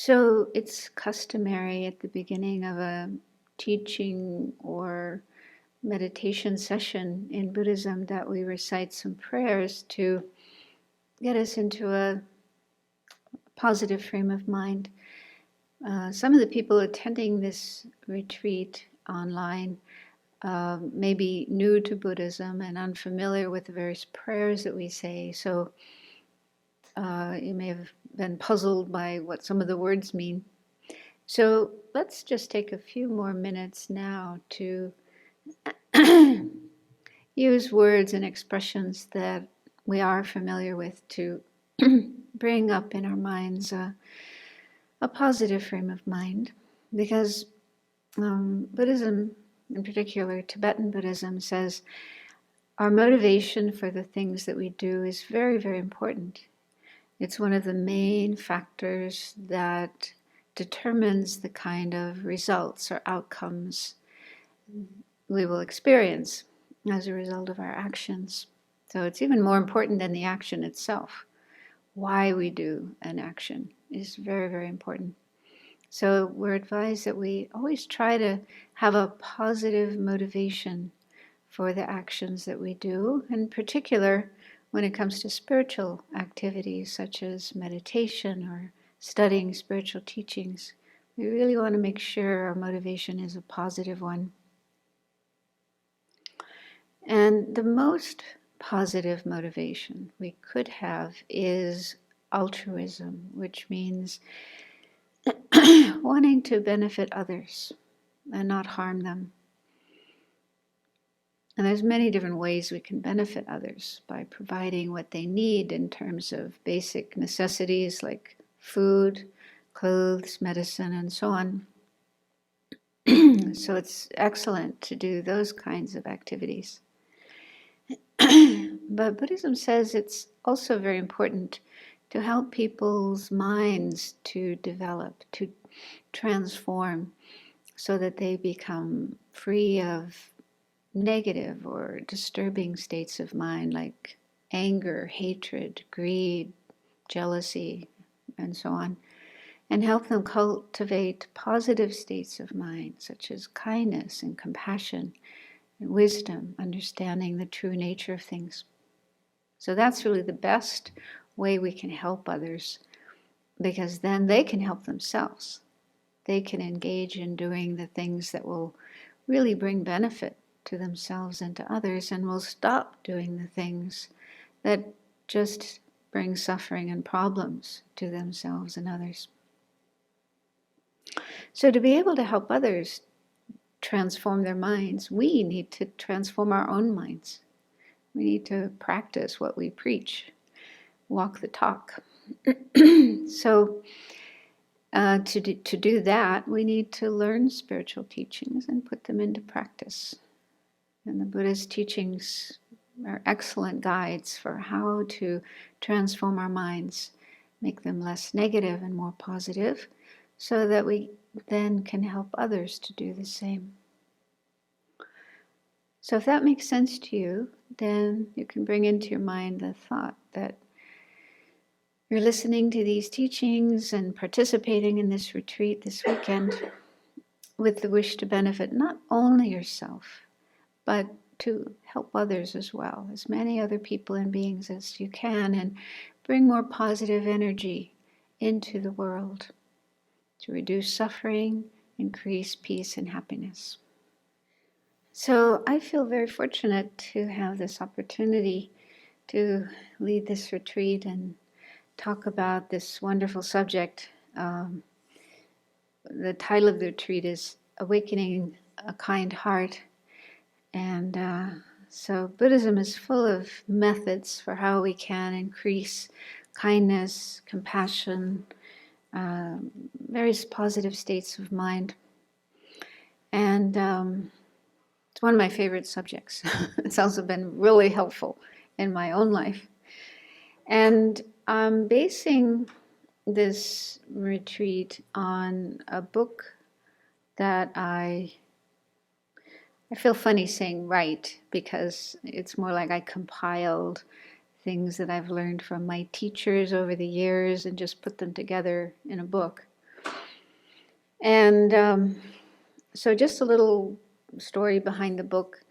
So it's customary at the beginning of a teaching or meditation session in Buddhism that we recite some prayers to get us into a positive frame of mind. Some of the people attending this retreat online may be new to Buddhism and unfamiliar with the various prayers that we say. So you may have been puzzled by what some of the words mean. So let's just take a few more minutes now to use words and expressions that we are familiar with to bring up in our minds a positive frame of mind. Because Buddhism, in particular Tibetan Buddhism, says our motivation for the things that we do is very, very important. It's one of the main factors that determines the kind of results or outcomes we will experience as a result of our actions. So it's even more important than the action itself. Why we do an action is very, very important. So we're advised that we always try to have a positive motivation for the actions that we do, in particular when it comes to spiritual activities such as meditation or studying spiritual teachings. We really want to make sure our motivation is a positive one. And the most positive motivation we could have is altruism, which means wanting to benefit others and not harm them. And there's many different ways we can benefit others by providing what they need in terms of basic necessities like food, clothes, medicine, and so on. So it's excellent to do those kinds of activities. But Buddhism says it's also very important to help people's minds to develop, to transform, so that they become free of negative or disturbing states of mind like anger, hatred, greed, jealousy, and so on, and help them cultivate positive states of mind such as kindness and compassion and wisdom, understanding the true nature of things. So that's really the best way we can help others, because then they can help themselves. They can engage in doing the things that will really bring benefit to themselves and to others, and will stop doing the things that just bring suffering and problems to themselves and others. So to be able to help others transform their minds, we need to transform our own minds. We need to practice what we preach, walk the talk. So to do that, we need to learn spiritual teachings and put them into practice. And the Buddhist teachings are excellent guides for how to transform our minds, make them less negative and more positive, so that we then can help others to do the same. So if that makes sense to you, then you can bring into your mind the thought that you're listening to these teachings and participating in this retreat this weekend with the wish to benefit not only yourself, but to help others as well, as many other people and beings as you can, and bring more positive energy into the world to reduce suffering, increase peace and happiness. So I feel very fortunate to have this opportunity to lead this retreat and talk about this wonderful subject. The title of the retreat is Awakening a Kind Heart. And so Buddhism is full of methods for how we can increase kindness, compassion, various positive states of mind. And it's one of my favorite subjects. It's also been really helpful in my own life. And I'm basing this retreat on a book that I feel funny saying write, because it's more like I compiled things that I've learned from my teachers over the years and just put them together in a book. And so just a little story behind the book.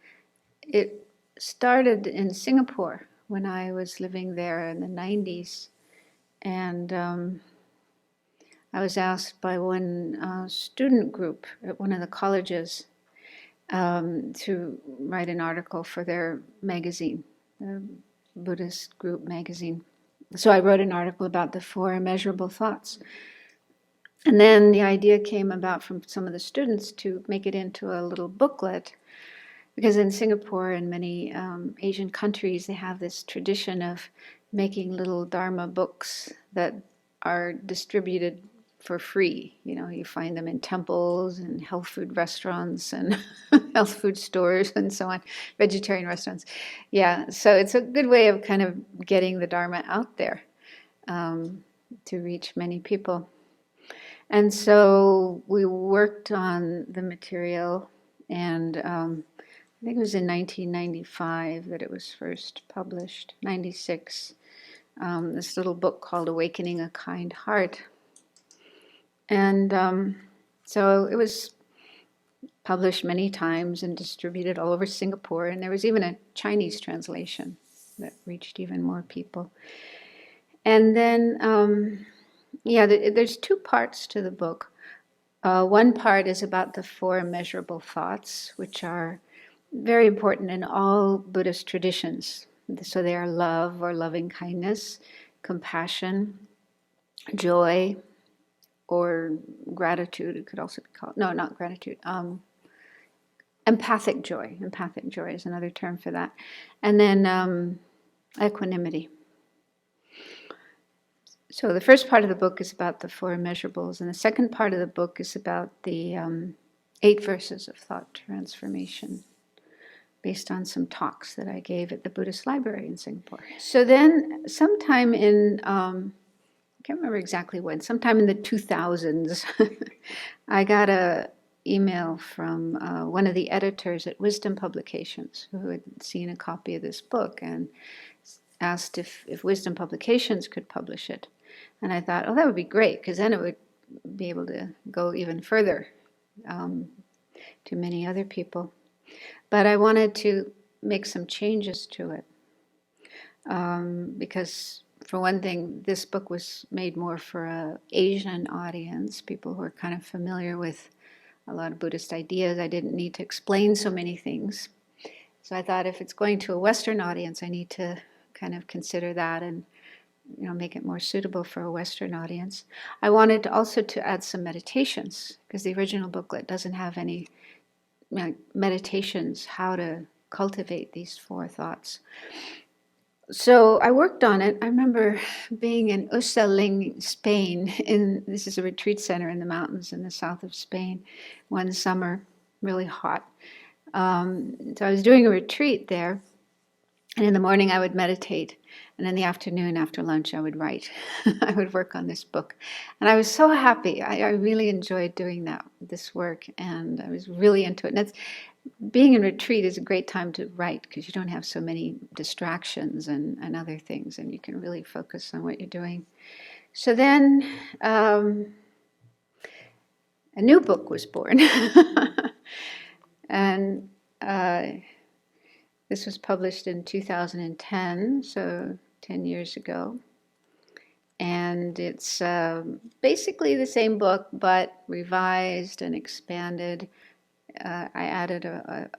It started in Singapore when I was living there in the 90s. And I was asked by one student group at one of the colleges to write an article for their magazine, the Buddhist group magazine. So I wrote an article about the 4 immeasurable thoughts. And then the idea came about from some of the students to make it into a little booklet, because in Singapore and many Asian countries, they have this tradition of making little Dharma books that are distributed for free. You know, you find them in temples and health food restaurants and health food stores and so on, vegetarian restaurants. Yeah, so it's a good way of kind of getting the Dharma out there to reach many people. And so we worked on the material, and I think it was in 1995 that it was first published, 96, this little book called Awakening a Kind Heart. And so it was published many times and distributed all over Singapore, and there was even a Chinese translation that reached even more people. And then, there's 2 parts to the book. One part is about the 4 immeasurable thoughts, which are very important in all Buddhist traditions. So they are love or loving kindness, compassion, joy, or gratitude. It could also be called, no, not gratitude, empathic joy. Empathic joy is another term for that. And then equanimity. So the first part of the book is about the 4 immeasurables, and the second part of the book is about the 8 verses of thought transformation, based on some talks that I gave at the Buddhist Library in Singapore. So then sometime in, I can't remember exactly when, sometime in the 2000s, I got an email from one of the editors at Wisdom Publications who had seen a copy of this book and asked if Wisdom Publications could publish it. And I thought, oh, that would be great, because then it would be able to go even further to many other people. But I wanted to make some changes to it because, for one thing, this book was made more for an Asian audience, people who are kind of familiar with a lot of Buddhist ideas. I didn't need to explain so many things. So I thought if it's going to a Western audience, I need to kind of consider that and make it more suitable for a Western audience. I wanted also to add some meditations, because the original booklet doesn't have any meditations, how to cultivate these 4 thoughts. So I worked on it. I remember being in Usaling, Spain. This is a retreat center in the mountains in the south of Spain, one summer, really hot. So I was doing a retreat there, and in the morning I would meditate, and in the afternoon after lunch I would write. I would work on this book, and I was so happy. I really enjoyed doing this work, and I was really into it. And being in retreat is a great time to write, because you don't have so many distractions and other things, and you can really focus on what you're doing. So then a new book was born. And this was published in 2010, so 10 years ago. And it's basically the same book, but revised and expanded. I added a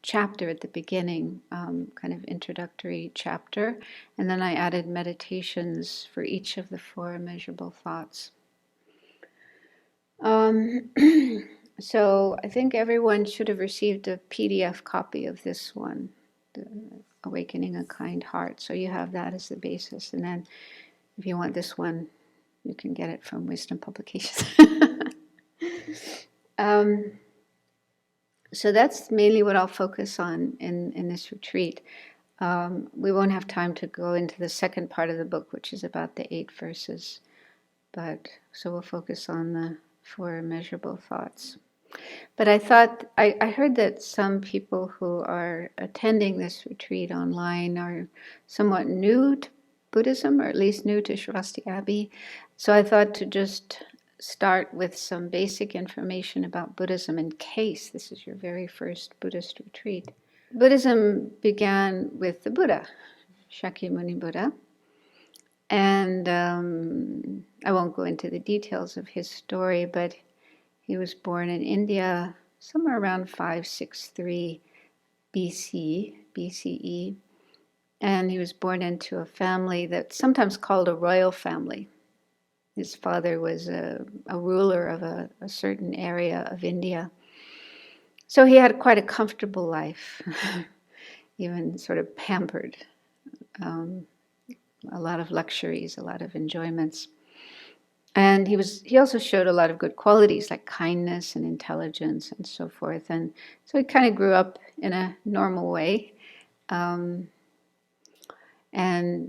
chapter at the beginning, kind of introductory chapter, and then I added meditations for each of the 4 immeasurable thoughts. So I think everyone should have received a PDF copy of this one, the Awakening a Kind Heart. So you have that as the basis. And then if you want this one, you can get it from Wisdom Publications. So that's mainly what I'll focus on in this retreat. We won't have time to go into the second part of the book, which is about the 8 verses. So we'll focus on the 4 immeasurable thoughts. But I thought, I heard that some people who are attending this retreat online are somewhat new to Buddhism, or at least new to Sravasti Abbey. So I thought to just start with some basic information about Buddhism in case this is your very first Buddhist retreat. Buddhism began with the Buddha, Shakyamuni Buddha. And I won't go into the details of his story, but he was born in India somewhere around 563 BCE. And he was born into a family that's sometimes called a royal family. His father was a ruler of a certain area of India. So he had quite a comfortable life, even sort of pampered. A lot of luxuries, a lot of enjoyments. And he also showed a lot of good qualities like kindness and intelligence and so forth. And so he kind of grew up in a normal way, and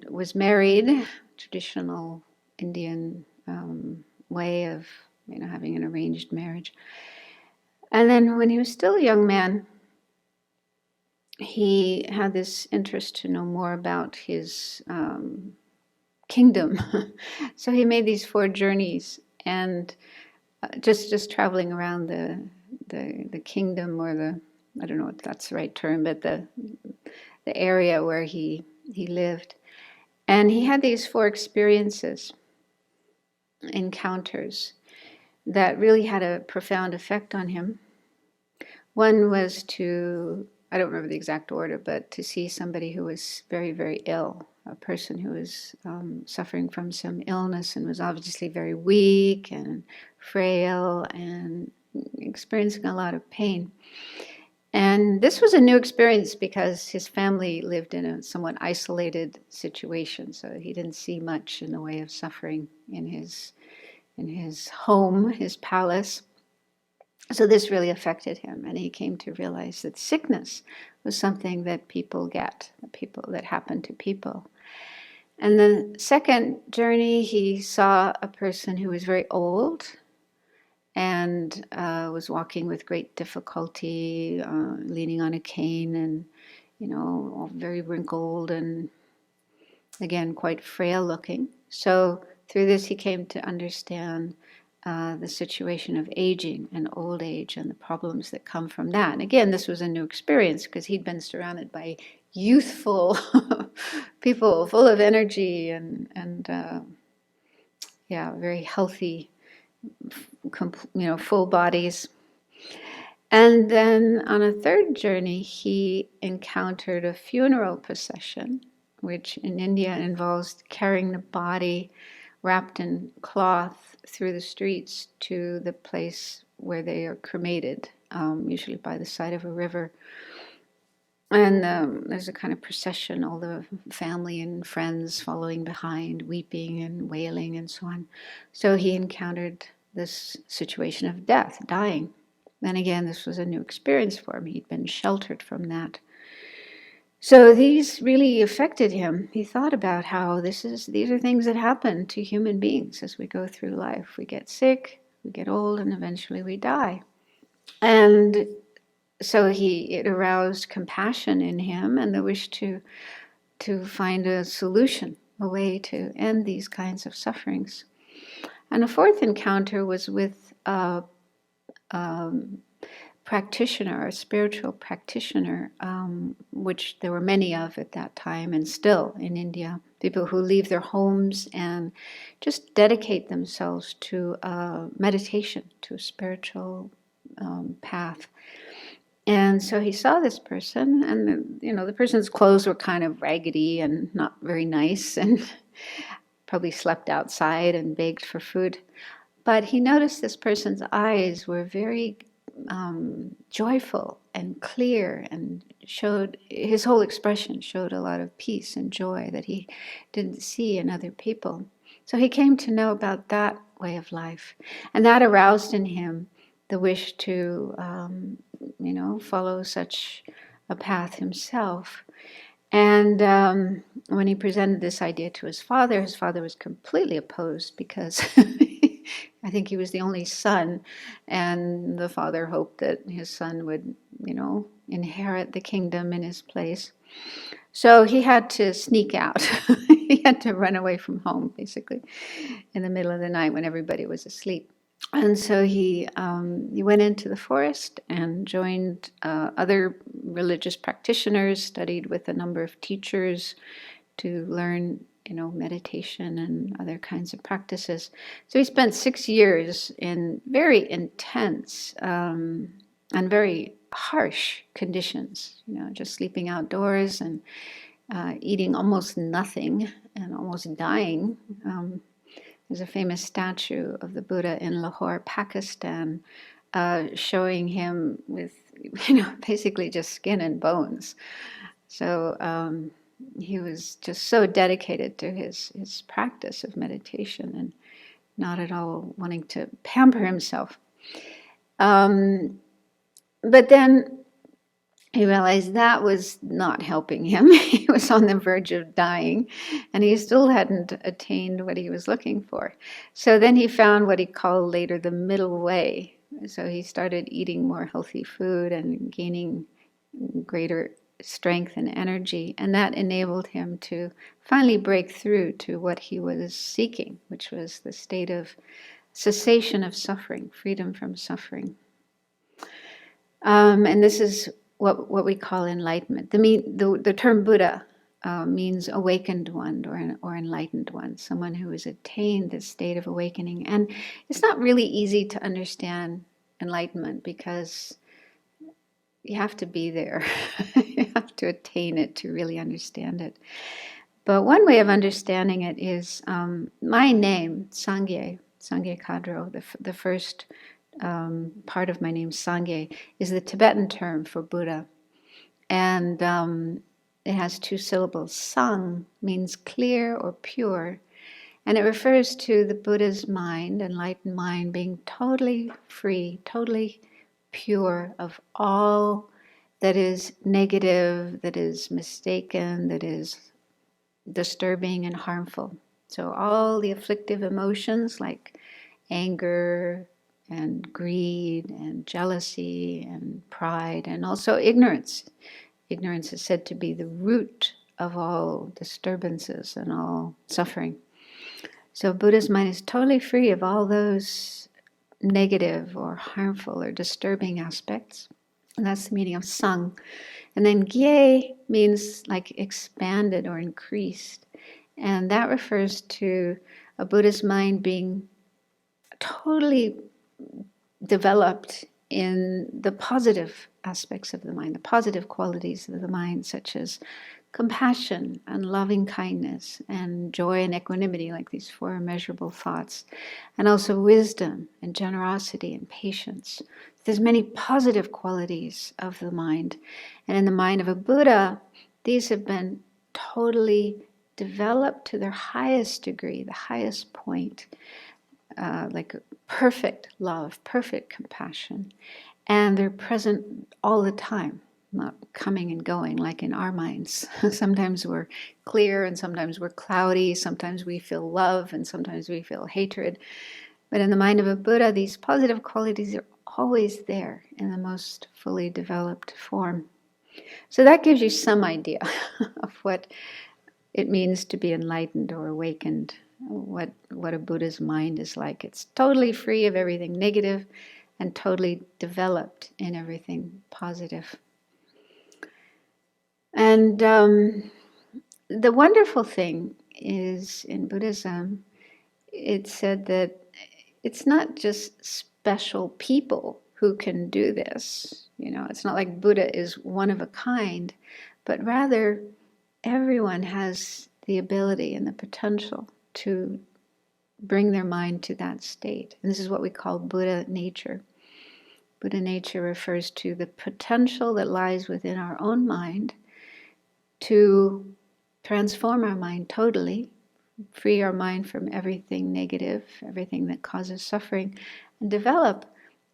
was married, traditional Indian way of having an arranged marriage. And then when he was still a young man, he had this interest to know more about his kingdom. So he made these 4 journeys, and just traveling around the kingdom, or I don't know if that's the right term, but the area where he lived. And he had these 4 encounters that really had a profound effect on him. One was I don't remember the exact order, but to see somebody who was very, very ill, a person who was suffering from some illness and was obviously very weak and frail and experiencing a lot of pain. And this was a new experience because his family lived in a somewhat isolated situation, so he didn't see much in the way of suffering in his home, his palace. So this really affected him, and he came to realize that sickness was something that people get, that happen to people. And the second journey, he saw a person who was very old and was walking with great difficulty, leaning on a cane, and all very wrinkled and again quite frail looking. So through this, he came to understand the situation of aging and old age and the problems that come from that. And again, this was a new experience because he'd been surrounded by youthful people full of energy and very healthy, full bodies. And then on a third journey, he encountered a funeral procession, which in India involves carrying the body wrapped in cloth through the streets to the place where they are cremated, usually by the side of a river. And there's a kind of procession, all the family and friends following behind, weeping and wailing and so on. So he encountered this situation of death, dying. Then again, this was a new experience for him. He'd been sheltered from that. So these really affected him. He thought about how these are things that happen to human beings as we go through life. We get sick, we get old, and eventually we die. And so it aroused compassion in him and the wish to find a solution, a way to end these kinds of sufferings. And a fourth encounter was with a practitioner, a spiritual practitioner, which there were many of at that time and still in India, people who leave their homes and just dedicate themselves to meditation, to a spiritual path. And so he saw this person, and the person's clothes were kind of raggedy and not very nice, and probably slept outside and begged for food. But he noticed this person's eyes were very joyful and clear, and his whole expression showed a lot of peace and joy that he didn't see in other people. So he came to know about that way of life, and that aroused in him the wish to follow such a path himself. And when he presented this idea to his father was completely opposed because I think he was the only son, and the father hoped that his son would, inherit the kingdom in his place. So he had to sneak out. He had to run away from home, basically, in the middle of the night when everybody was asleep. And so he went into the forest and joined other religious practitioners, studied with a number of teachers to learn, meditation and other kinds of practices. So he spent 6 years in very intense and very harsh conditions, just sleeping outdoors and eating almost nothing and almost dying. There's a famous statue of the Buddha in Lahore, Pakistan, showing him with, basically just skin and bones. So he was just so dedicated to his practice of meditation and not at all wanting to pamper himself. But then he realized that was not helping him. He was on the verge of dying, and he still hadn't attained what he was looking for. So then he found what he called later the middle way. So he started eating more healthy food and gaining greater strength and energy, and that enabled him to finally break through to what he was seeking, which was the state of cessation of suffering, freedom from suffering. And this is what we call enlightenment. The term Buddha means awakened one or enlightened one, someone who has attained this state of awakening. And it's not really easy to understand enlightenment because you have to be there. You have to attain it to really understand it. But one way of understanding it is my name, Sangye Khadro, the first part of my name, Sangye, is the Tibetan term for Buddha. And it has 2 syllables. Sang means clear or pure. And it refers to the Buddha's mind, enlightened mind, being totally free, totally pure of all that is negative, that is mistaken, that is disturbing and harmful. So all the afflictive emotions like anger and greed and jealousy and pride and also ignorance. Ignorance is said to be the root of all disturbances and all suffering. So Buddha's mind is totally free of all those negative or harmful or disturbing aspects. And that's the meaning of sang. And then gye means like expanded or increased. And that refers to a Buddha's mind being totally developed in the positive aspects of the mind, the positive qualities of the mind, such as compassion and loving kindness and joy and equanimity, like these 4 immeasurable thoughts, and also wisdom and generosity and patience. There's many positive qualities of the mind. And in the mind of a Buddha, these have been totally developed to their highest degree, the highest point, like perfect love, perfect compassion. And they're present all the time, not coming and going like in our minds. Sometimes we're clear and sometimes we're cloudy. Sometimes we feel love and sometimes we feel hatred. But in the mind of a Buddha, these positive qualities are always there in the most fully developed form. So that gives you some idea of what it means to be enlightened or awakened, what a Buddha's mind is like. It's totally free of everything negative and totally developed in everything positive. And the wonderful thing is in Buddhism, it's said that it's not just special people who can do this. It's not like Buddha is one of a kind, but rather everyone has the ability and the potential to bring their mind to that state. And this is what we call Buddha nature. Buddha nature refers to the potential that lies within our own mind to transform our mind totally, free our mind from everything negative, everything that causes suffering, and develop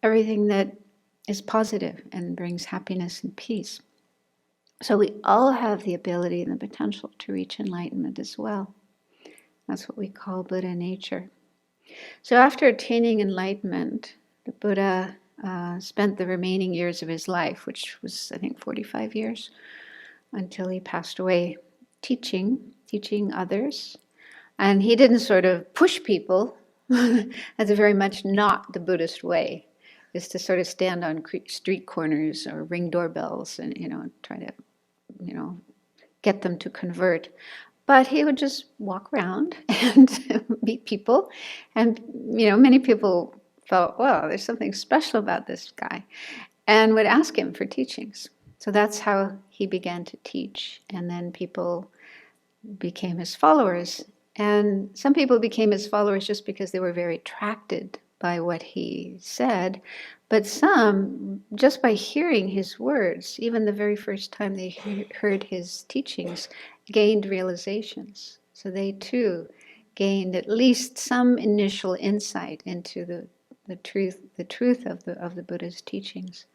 everything that is positive and brings happiness and peace. So we all have the ability and the potential to reach enlightenment as well. That's what we call Buddha nature. So after attaining enlightenment, the Buddha spent the remaining years of his life, which was, I think, 45 years, until he passed away, teaching others. And he didn't sort of push people That's very much not the Buddhist way, is to sort of stand on street corners or ring doorbells and, try to, get them to convert. But he would just walk around and meet people. And, many people felt, well, there's something special about this guy, and would ask him for teachings. So that's how he began to teach. And then people became his followers. And some people became his followers just because they were very attracted by what he said. But some, just by hearing his words, even the very first time they heard his teachings, gained realizations. So they too gained at least some initial insight into the truth of the Buddha's teachings.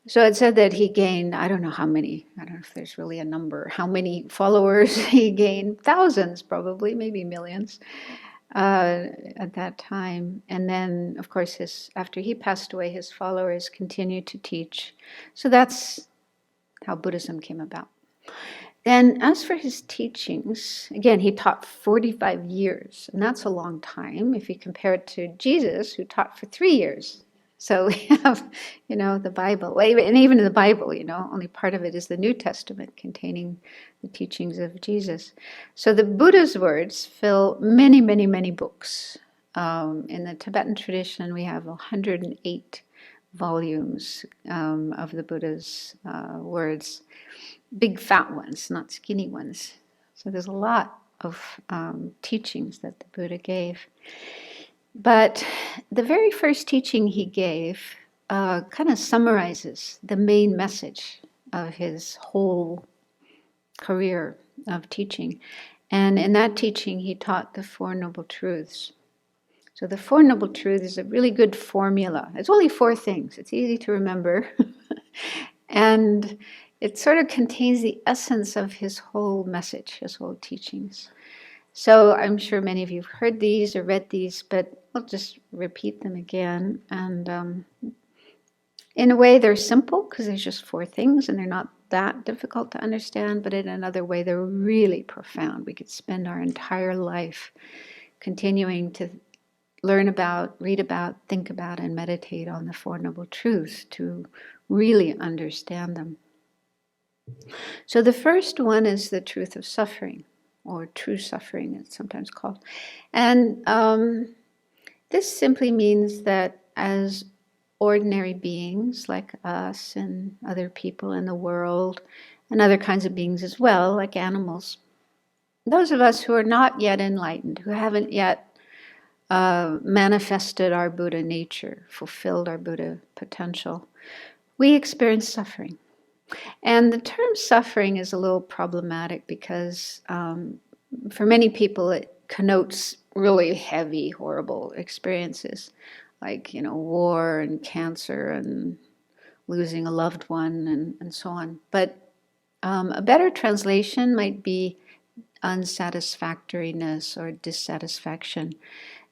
So it said that he gained, I don't know how many, I don't know if there's really a number, how many followers he gained, thousands probably, maybe millions at that time. And then, of course, after he passed away, his followers continued to teach. So that's how Buddhism came about. Then as for his teachings, again, he taught 45 years, and that's a long time if you compare it to Jesus, who taught for 3 years. So we have, the Bible. And even in the Bible, only part of it is the New Testament containing the teachings of Jesus. So the Buddha's words fill many, many, many books. In the Tibetan tradition, we have 108 volumes of the Buddha's words. Big fat ones, not skinny ones. So there's a lot of teachings that the Buddha gave. But the very first teaching he gave kind of summarizes the main message of his whole career of teaching. And in that teaching, he taught the Four Noble Truths. So the Four Noble Truths is a really good formula. It's only 4 things. It's easy to remember. And it sort of contains the essence of his whole message, his whole teachings. So I'm sure many of you have heard these or read these, but I'll just repeat them again. And in a way, they're simple because there's just 4 things and they're not that difficult to understand. But in another way, they're really profound. We could spend our entire life continuing to learn about, read about, think about, and meditate on the Four Noble Truths to really understand them. So the first one is the truth of suffering, or true suffering, it's sometimes called. And this simply means that as ordinary beings like us and other people in the world, and other kinds of beings as well, like animals, those of us who are not yet enlightened, who haven't yet manifested our Buddha nature, fulfilled our Buddha potential, we experience suffering. And the term suffering is a little problematic because for many people it connotes really heavy, horrible experiences like, war and cancer and losing a loved one and so on. But a better translation might be unsatisfactoriness or dissatisfaction.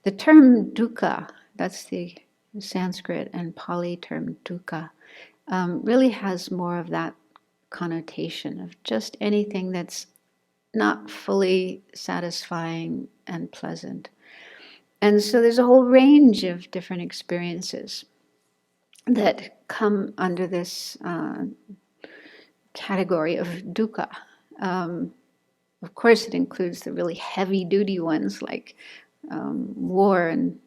The term dukkha, that's the Sanskrit and Pali term dukkha, really has more of that connotation of just anything that's not fully satisfying and pleasant. And so there's a whole range of different experiences that come under this category of dukkha. Of course, it includes the really heavy-duty ones like war and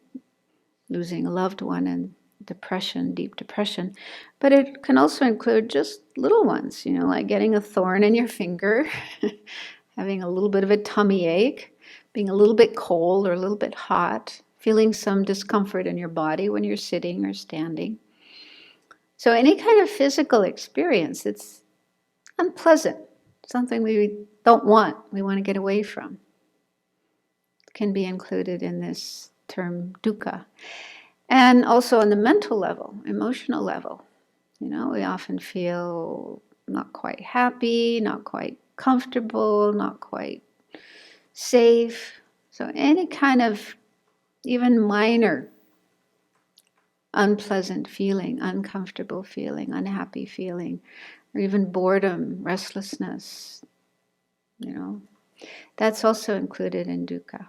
losing a loved one and depression, deep depression. But it can also include just little ones, like getting a thorn in your finger, having a little bit of a tummy ache, being a little bit cold or a little bit hot, feeling some discomfort in your body when you're sitting or standing. So any kind of physical experience that's unpleasant, something we don't want, we want to get away from, can be included in this term dukkha. And also on the mental level, emotional level, we often feel not quite happy, not quite comfortable, not quite safe. So any kind of even minor unpleasant feeling, uncomfortable feeling, unhappy feeling, or even boredom, restlessness, that's also included in dukkha.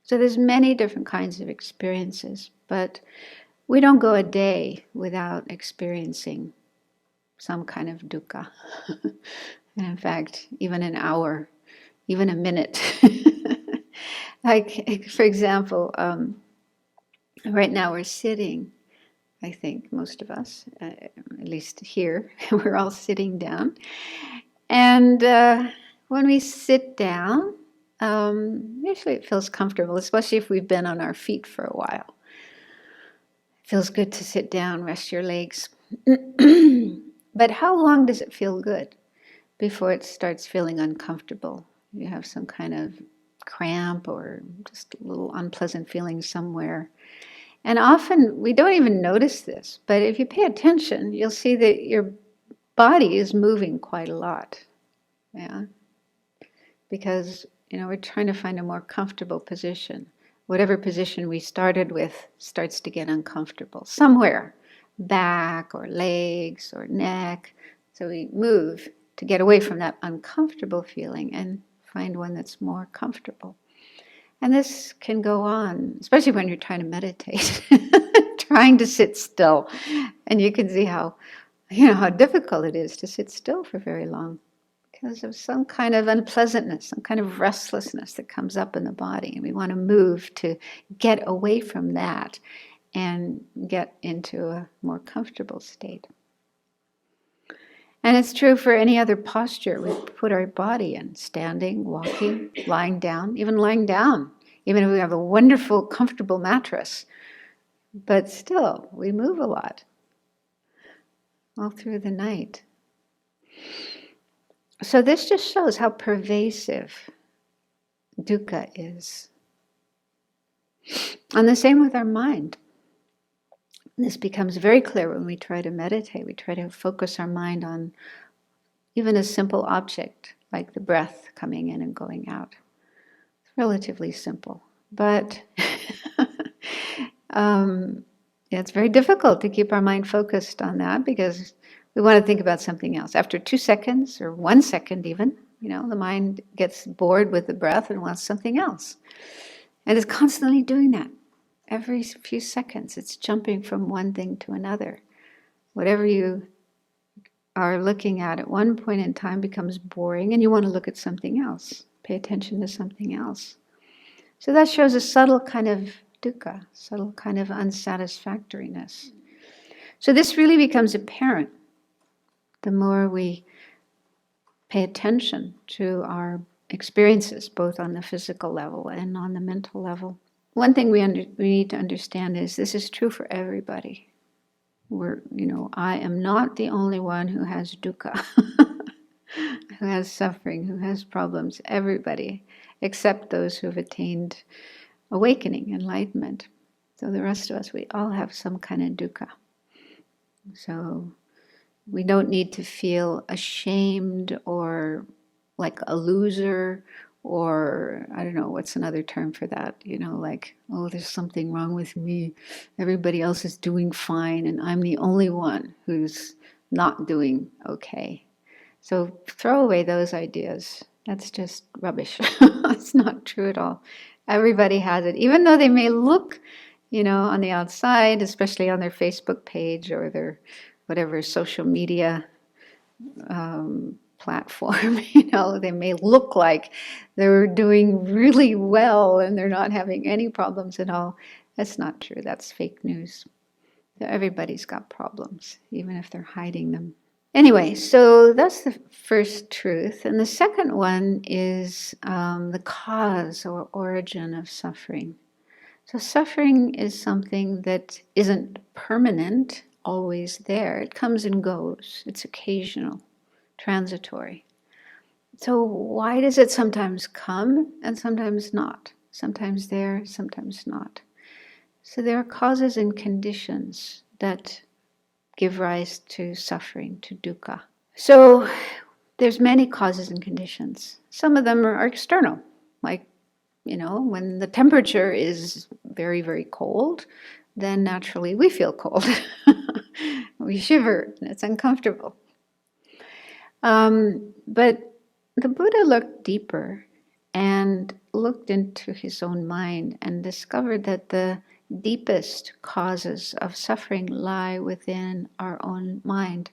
So there's many different kinds of experiences, but we don't go a day without experiencing some kind of dukkha. And in fact, even an hour, even a minute. Like, for example, right now we're sitting, I think most of us, at least here, we're all sitting down. And when we sit down, usually it feels comfortable, especially if we've been on our feet for a while. It feels good to sit down, rest your legs. But how long does it feel good before it starts feeling uncomfortable? You have some kind of cramp or just a little unpleasant feeling somewhere. And often we don't even notice this, but if you pay attention, you'll see that your body is moving quite a lot. Yeah, because we're trying to find a more comfortable position. Whatever position we started with starts to get uncomfortable somewhere, back or legs or neck. So we move to get away from that uncomfortable feeling and find one that's more comfortable. And this can go on, especially when you're trying to meditate, trying to sit still. And you can see how difficult it is to sit still for very long because of some kind of unpleasantness, some kind of restlessness that comes up in the body. And we want to move to get away from that and get into a more comfortable state. And it's true for any other posture we put our body in, standing, walking, lying down, even if we have a wonderful, comfortable mattress. But still, we move a lot all through the night. So this just shows how pervasive dukkha is. And the same with our mind. This becomes very clear when we try to meditate. We try to focus our mind on even a simple object like the breath coming in and going out. It's relatively simple, but it's very difficult to keep our mind focused on that because we want to think about something else. After 2 seconds or 1 second even, the mind gets bored with the breath and wants something else. And it's constantly doing that. Every few seconds, it's jumping from one thing to another. Whatever you are looking at one point in time becomes boring and you want to look at something else. Pay attention to something else. So that shows a subtle kind of dukkha, subtle kind of unsatisfactoriness. So this really becomes apparent the more we pay attention to our experiences, both on the physical level and on the mental level. One thing we need to understand is this is true for everybody. I am not the only one who has dukkha, who has suffering, who has problems. Everybody, except those who have attained awakening, enlightenment. So the rest of us, we all have some kind of dukkha. So we don't need to feel ashamed or like a loser, or I don't know, what's another term for that? Like, oh, there's something wrong with me. Everybody else is doing fine and I'm the only one who's not doing okay. So throw away those ideas. That's just rubbish. It's not true at all. Everybody has it. Even though they may look, on the outside, especially on their Facebook page or their whatever social media platform, they may look like they're doing really well and they're not having any problems at all. That's not true. That's fake news. Everybody's got problems, even if they're hiding them. Anyway, so that's the first truth. And the second one is the cause or origin of suffering. So suffering is something that isn't permanent, always there. It comes and goes. It's occasional, transitory. So why does it sometimes come and sometimes not? Sometimes there, sometimes not. So there are causes and conditions that give rise to suffering, to dukkha. So there's many causes and conditions. Some of them are external, like, when the temperature is very, very cold, then naturally we feel cold. We shiver, and it's uncomfortable. But the Buddha looked deeper and looked into his own mind and discovered that the deepest causes of suffering lie within our own mind,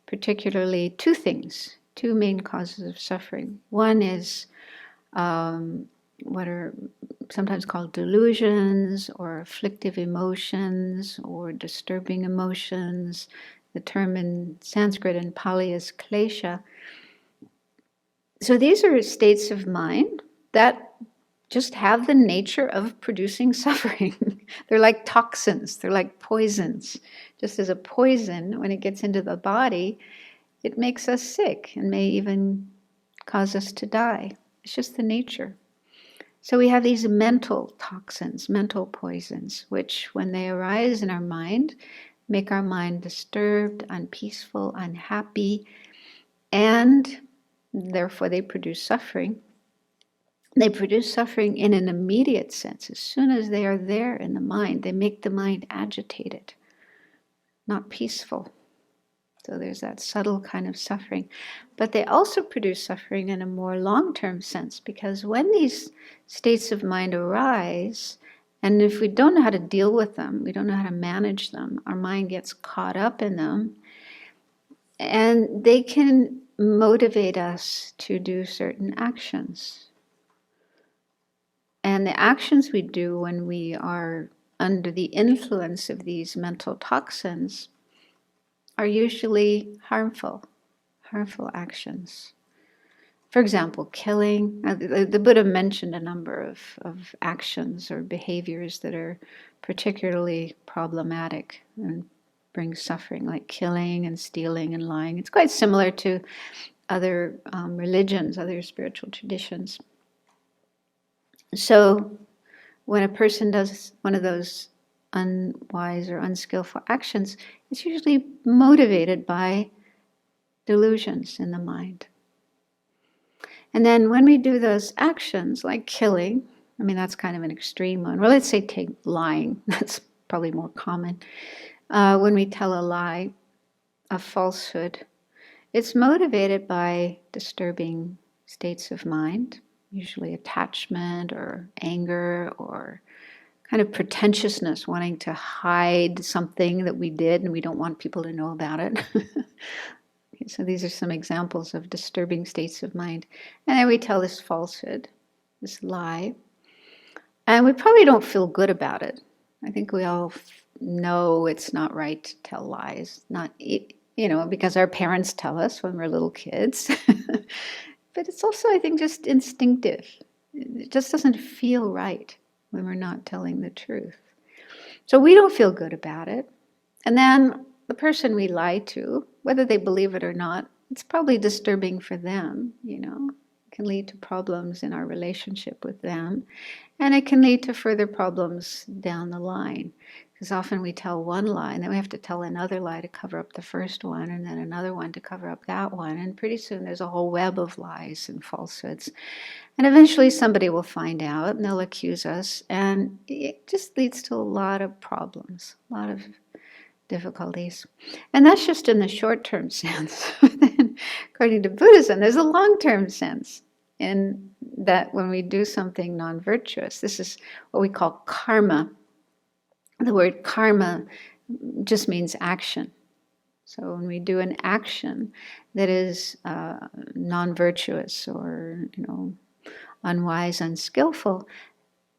particularly two main causes of suffering. One is what are sometimes called delusions or afflictive emotions or disturbing emotions. The term in Sanskrit and Pali is klesha. So these are states of mind that just have the nature of producing suffering. They're like toxins, they're like poisons. Just as a poison, when it gets into the body, it makes us sick and may even cause us to die. It's just the nature. So we have these mental toxins, mental poisons, which when they arise in our mind, make our mind disturbed, unpeaceful, unhappy, and therefore they produce suffering. They produce suffering in an immediate sense. As soon as they are there in the mind, they make the mind agitated, not peaceful. So there's that subtle kind of suffering. But they also produce suffering in a more long-term sense, because when these states of mind arise, and if we don't know how to deal with them, we don't know how to manage them, our mind gets caught up in them, and they can motivate us to do certain actions. And the actions we do when we are under the influence of these mental toxins are usually harmful actions. For example, killing. The Buddha mentioned a number of actions or behaviors that are particularly problematic and bring suffering, like killing and stealing and lying. It's quite similar to other religions, other spiritual traditions. So when a person does one of those unwise or unskillful actions, it's usually motivated by delusions in the mind. And then when we do those actions, like killing, I mean, that's kind of an extreme one. Well, let's say take lying. That's probably more common. When we tell a lie, a falsehood, it's motivated by disturbing states of mind, usually attachment or anger or kind of pretentiousness, wanting to hide something that we did and we don't want people to know about it. Okay, so these are some examples of disturbing states of mind. And then we tell this falsehood, this lie, and we probably don't feel good about it. I think we all know it's not right to tell lies, because our parents tell us when we're little kids. But it's also, I think, just instinctive. It just doesn't feel right when we're not telling the truth. So we don't feel good about it. And then the person we lie to, whether they believe it or not, it's probably disturbing for them, It can lead to problems in our relationship with them. And it can lead to further problems down the line. Because often we tell one lie, and then we have to tell another lie to cover up the first one, and then another one to cover up that one. And pretty soon there's a whole web of lies and falsehoods. And eventually somebody will find out, and they'll accuse us. And it just leads to a lot of problems, a lot of difficulties. And that's just in the short-term sense. Then, according to Buddhism, there's a long-term sense in that when we do something non-virtuous, this is what we call karma. The word karma just means action. So when we do an action that is non-virtuous or, unwise, unskillful,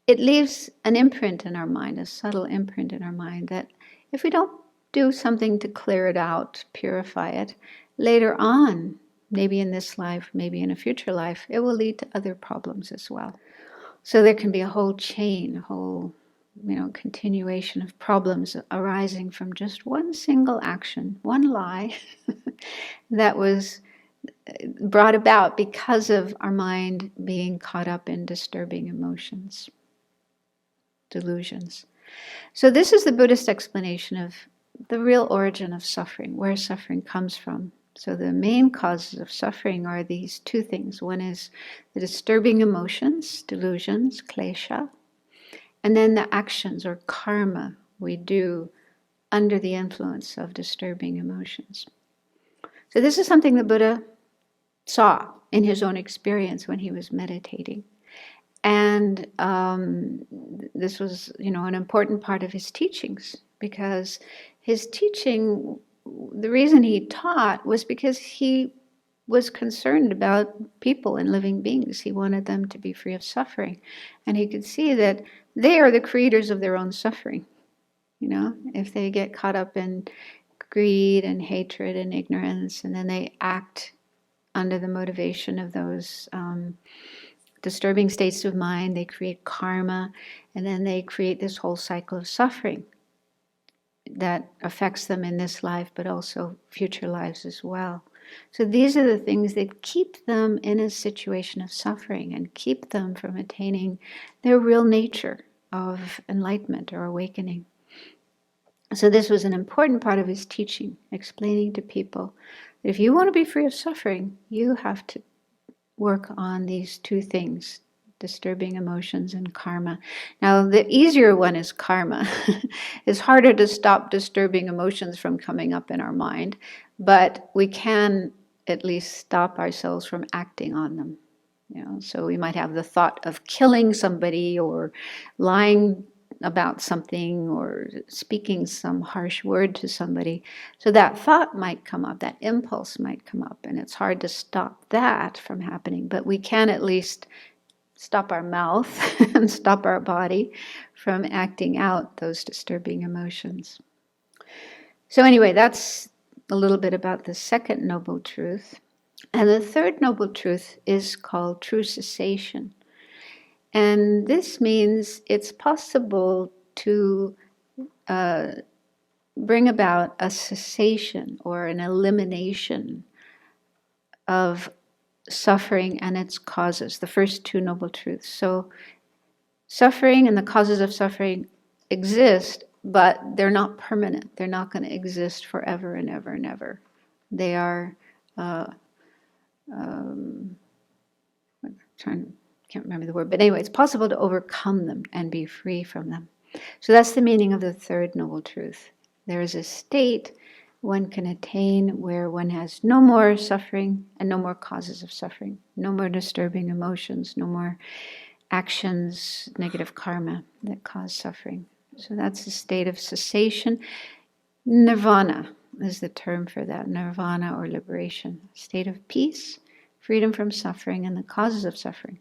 it leaves an imprint in our mind, a subtle imprint in our mind that if we don't do something to clear it out, purify it, later on, maybe in this life, maybe in a future life, it will lead to other problems as well. So there can be a whole chain, a whole, continuation of problems arising from just one single action, one lie that was brought about because of our mind being caught up in disturbing emotions, delusions. So this is the Buddhist explanation of the real origin of suffering, where suffering comes from. So the main causes of suffering are these two things. One is the disturbing emotions, delusions, klesha, and then the actions or karma we do under the influence of disturbing emotions. So this is something the Buddha saw in his own experience when he was meditating. And this was, an important part of his teachings, because his teaching, the reason he taught was because he was concerned about people and living beings. He wanted them to be free of suffering. And he could see that they are the creators of their own suffering. If they get caught up in greed and hatred and ignorance, and then they act under the motivation of those disturbing states of mind, they create karma, and then they create this whole cycle of suffering that affects them in this life, but also future lives as well. So these are the things that keep them in a situation of suffering and keep them from attaining their real nature of enlightenment or awakening. So this was an important part of his teaching, explaining to people that if you want to be free of suffering, you have to work on these two things, disturbing emotions and karma. Now, the easier one is karma. It's harder to stop disturbing emotions from coming up in our mind, but we can at least stop ourselves from acting on them. So we might have the thought of killing somebody or lying about something or speaking some harsh word to somebody. So that thought might come up, that impulse might come up, and it's hard to stop that from happening, but we can at least stop our mouth and stop our body from acting out those disturbing emotions. So anyway, that's a little bit about the second noble truth. And the third noble truth is called true cessation. And this means it's possible to bring about a cessation or an elimination of suffering and its causes, the first two noble truths. So suffering and the causes of suffering exist, but they're not permanent. They're not going to exist forever and ever and ever. They are, can't remember the word, but anyway, it's possible to overcome them and be free from them. So that's the meaning of the third noble truth. There is a state one can attain where one has no more suffering and no more causes of suffering, no more disturbing emotions, no more actions, negative karma that cause suffering. So that's a state of cessation. Nirvana is the term for that, nirvana or liberation. State of peace, freedom from suffering and the causes of suffering.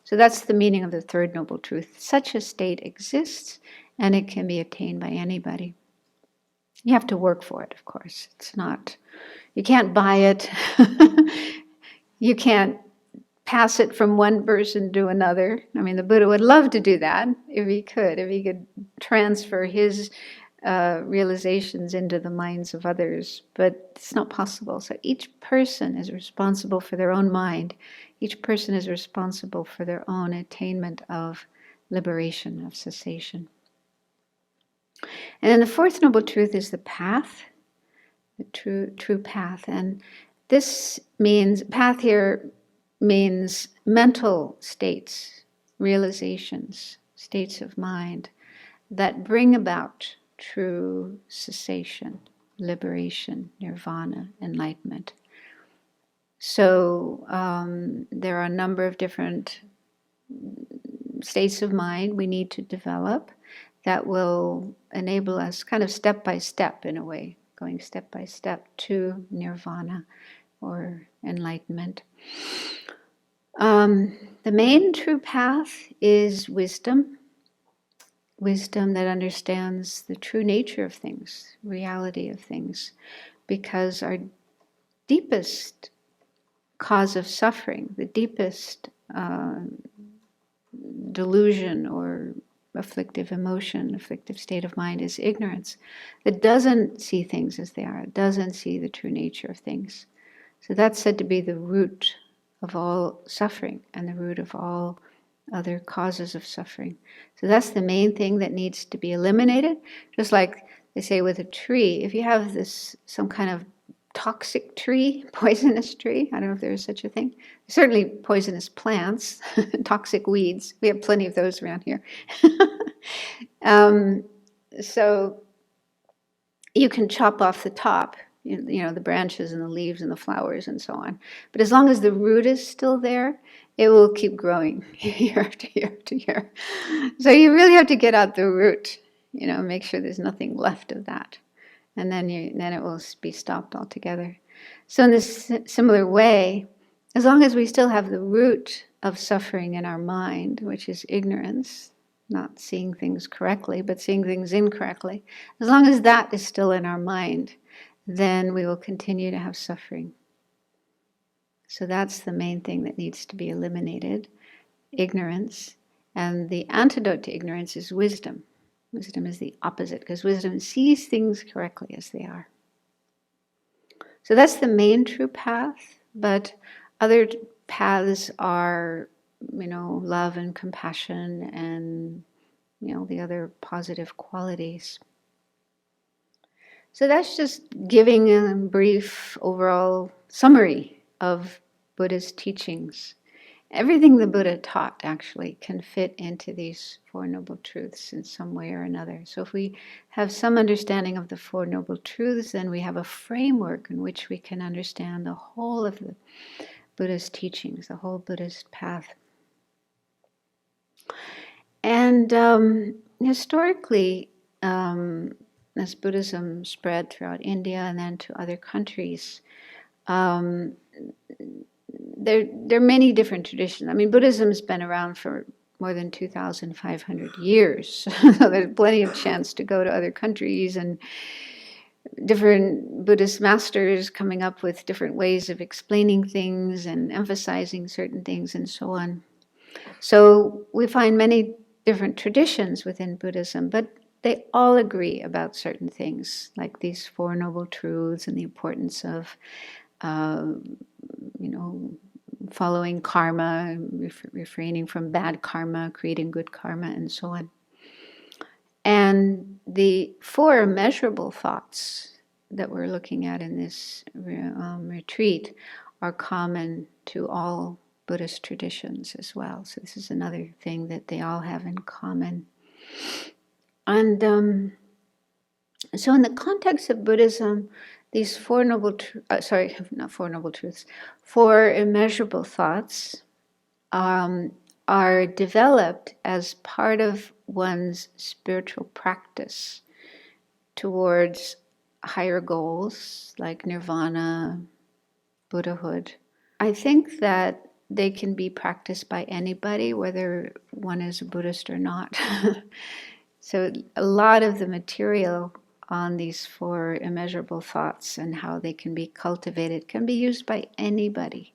So that's the meaning of the third noble truth. Such a state exists and it can be attained by anybody. You have to work for it, of course. It's not, you can't buy it. You can't pass it from one person to another. I mean, the Buddha would love to do that if he could transfer his realizations into the minds of others, but it's not possible. So each person is responsible for their own mind. Each person is responsible for their own attainment of liberation, of cessation. And then the fourth noble truth is the path, the true path. And this means, path here means mental states, realizations, states of mind that bring about true cessation, liberation, nirvana, enlightenment. So there are a number of different states of mind we need to develop that will enable us kind of step by step, in a way, going step by step to nirvana or enlightenment. The main true path is wisdom. Wisdom that understands the true nature of things, reality of things, because our deepest cause of suffering, the deepest delusion or afflictive emotion, afflictive state of mind is ignorance that doesn't see things as they are, doesn't see the true nature of things. So that's said to be the root of all suffering and the root of all other causes of suffering. So that's the main thing that needs to be eliminated. Just like they say with a tree, if you have some kind of toxic tree, poisonous tree, I don't know if there's such a thing. Certainly poisonous plants, toxic weeds. We have plenty of those around here. So you can chop off the top the branches and the leaves and the flowers and so on. But as long as the root is still there, it will keep growing year after year after year. So you really have to get out the root, make sure there's nothing left of that. And then it will be stopped altogether. So in this similar way, as long as we still have the root of suffering in our mind, which is ignorance, not seeing things correctly, but seeing things incorrectly, as long as that is still in our mind, then we will continue to have suffering. So that's the main thing that needs to be eliminated, ignorance. And the antidote to ignorance is wisdom. Wisdom is the opposite, because wisdom sees things correctly as they are. So that's the main true path, but other paths are, love and compassion and, the other positive qualities. So that's just giving a brief overall summary of Buddha's teachings. Everything the Buddha taught actually can fit into these Four Noble Truths in some way or another. So if we have some understanding of the Four Noble Truths, then we have a framework in which we can understand the whole of the Buddha's teachings, the whole Buddhist path. And historically, as Buddhism spread throughout India and then to other countries, there are many different traditions. I mean, Buddhism has been around for more than 2,500 years. So there's plenty of chance to go to other countries and different Buddhist masters coming up with different ways of explaining things and emphasizing certain things and so on. So we find many different traditions within Buddhism, but they all agree about certain things, like these Four Noble Truths and the importance of following karma, refraining from bad karma, creating good karma, and so on. And the four immeasurable thoughts that we're looking at in this retreat are common to all Buddhist traditions as well. So this is another thing that they all have in common. And so in the context of Buddhism, these Four immeasurable thoughts are developed as part of one's spiritual practice towards higher goals like nirvana, Buddhahood. I think that they can be practiced by anybody, whether one is a Buddhist or not. So a lot of the material on these four immeasurable thoughts and how they can be cultivated can be used by anybody.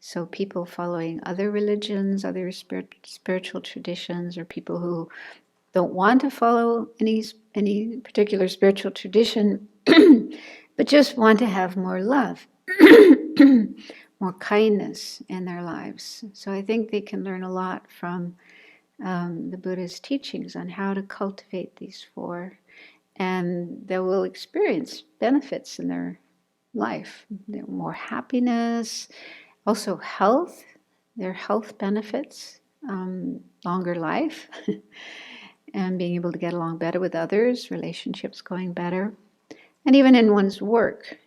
So people following other religions, other spiritual traditions, or people who don't want to follow any particular spiritual tradition, but just want to have more love, more kindness in their lives. So I think they can learn a lot from the Buddha's teachings on how to cultivate these four, and they will experience benefits in their life. More happiness, also health, their health benefits, longer life, and being able to get along better with others, relationships going better. And even in one's work,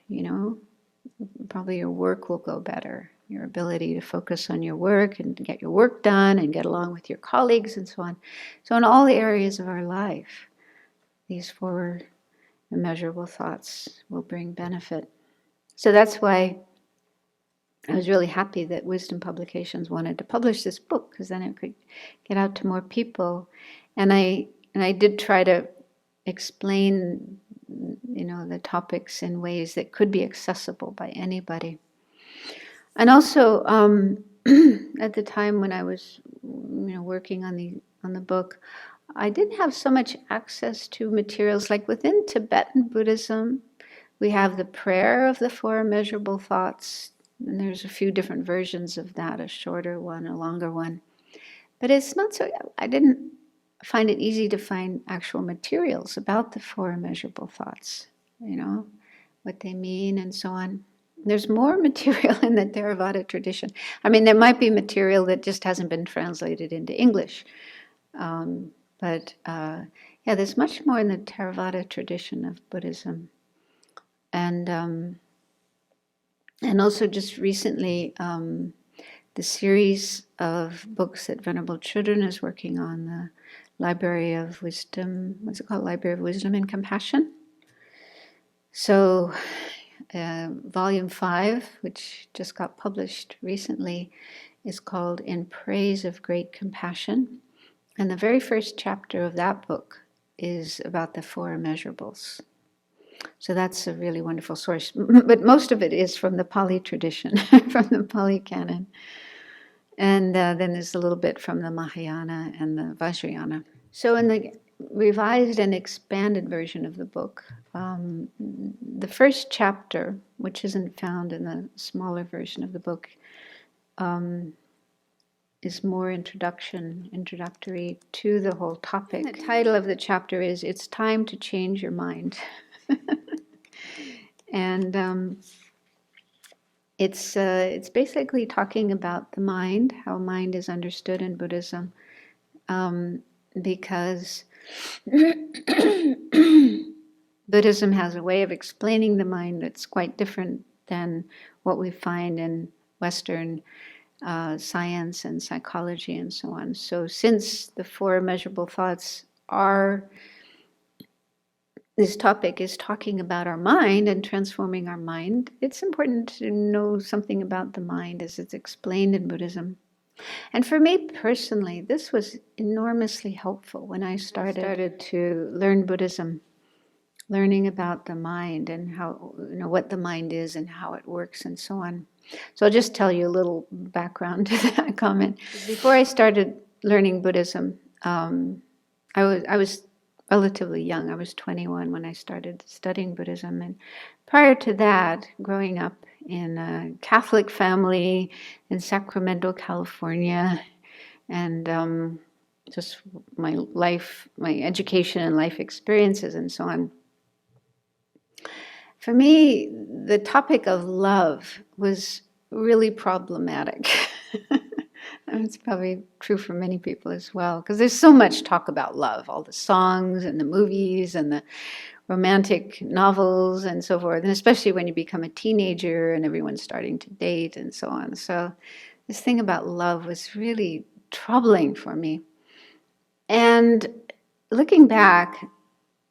probably your work will go better. Your ability to focus on your work and get your work done and get along with your colleagues and so on. So in all the areas of our life, these four immeasurable thoughts will bring benefit. So that's why I was really happy that Wisdom Publications wanted to publish this book, because then it could get out to more people. And I did try to explain, the topics in ways that could be accessible by anybody. And also, at the time when I was, working on the book, I didn't have so much access to materials. Like within Tibetan Buddhism, we have the prayer of the four immeasurable thoughts, and there's a few different versions of that, a shorter one, a longer one. But it's not so, I didn't find it easy to find actual materials about the four immeasurable thoughts, what they mean and so on. There's more material in the Theravada tradition. I mean, there might be material that just hasn't been translated into English. But there's much more in the Theravada tradition of Buddhism. And also just recently, the series of books that Venerable Children is working on, the Library of Wisdom, what's it called? Library of Wisdom and Compassion. So, Volume 5, which just got published recently, is called In Praise of Great Compassion. And the very first chapter of that book is about the four immeasurables. So that's a really wonderful source. But most of it is from the Pali tradition, from the Pali canon. And then there's a little bit from the Mahayana and the Vajrayana. So in the revised and expanded version of the book, the first chapter, which isn't found in the smaller version of the book, is more introductory to the whole topic. The title of the chapter is "It's Time to Change Your Mind." And it's basically talking about the mind, how mind is understood in Buddhism, because Buddhism has a way of explaining the mind that's quite different than what we find in Western science and psychology and so on. So since the four immeasurable thoughts this topic is talking about our mind and transforming our mind, it's important to know something about the mind as it's explained in Buddhism. And for me personally, this was enormously helpful when I started to learn Buddhism, learning about the mind and how, what the mind is and how it works and so on. So I'll just tell you a little background to that comment. Before I started learning Buddhism, I was relatively young. I was 21 when I started studying Buddhism. And prior to that, growing up in a Catholic family in Sacramento, California, and just my life, my education and life experiences and so on. For me, the topic of love was really problematic. And it's probably true for many people as well, because there's so much talk about love, all the songs and the movies and the romantic novels and so forth, and especially when you become a teenager and everyone's starting to date and so on. So this thing about love was really troubling for me. And looking back,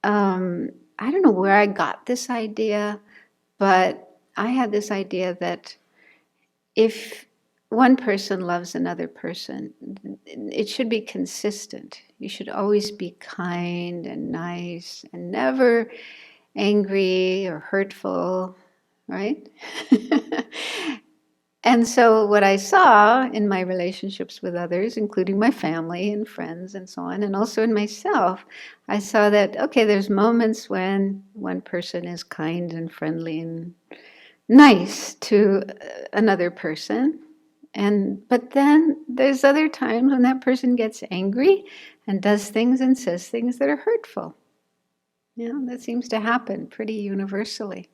I don't know where I got this idea, but I had this idea that if one person loves another person, it should be consistent. You should always be kind and nice and never angry or hurtful, right? And so what I saw in my relationships with others, including my family and friends and so on, and also in myself, I saw that, okay, there's moments when one person is kind and friendly and nice to another person. But then there's other times when that person gets angry and does things and says things that are hurtful. That seems to happen pretty universally.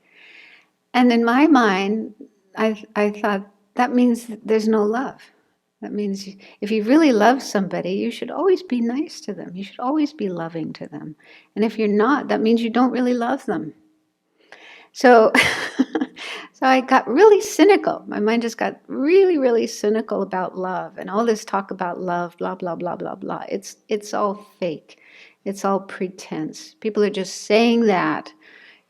And in my mind, I thought, that means that there's no love. That means if you really love somebody, you should always be nice to them. You should always be loving to them. And if you're not, that means you don't really love them. So I got really cynical. My mind just got really, really cynical about love and all this talk about love, blah, blah, blah, blah, blah. It's all fake. It's all pretense. People are just saying that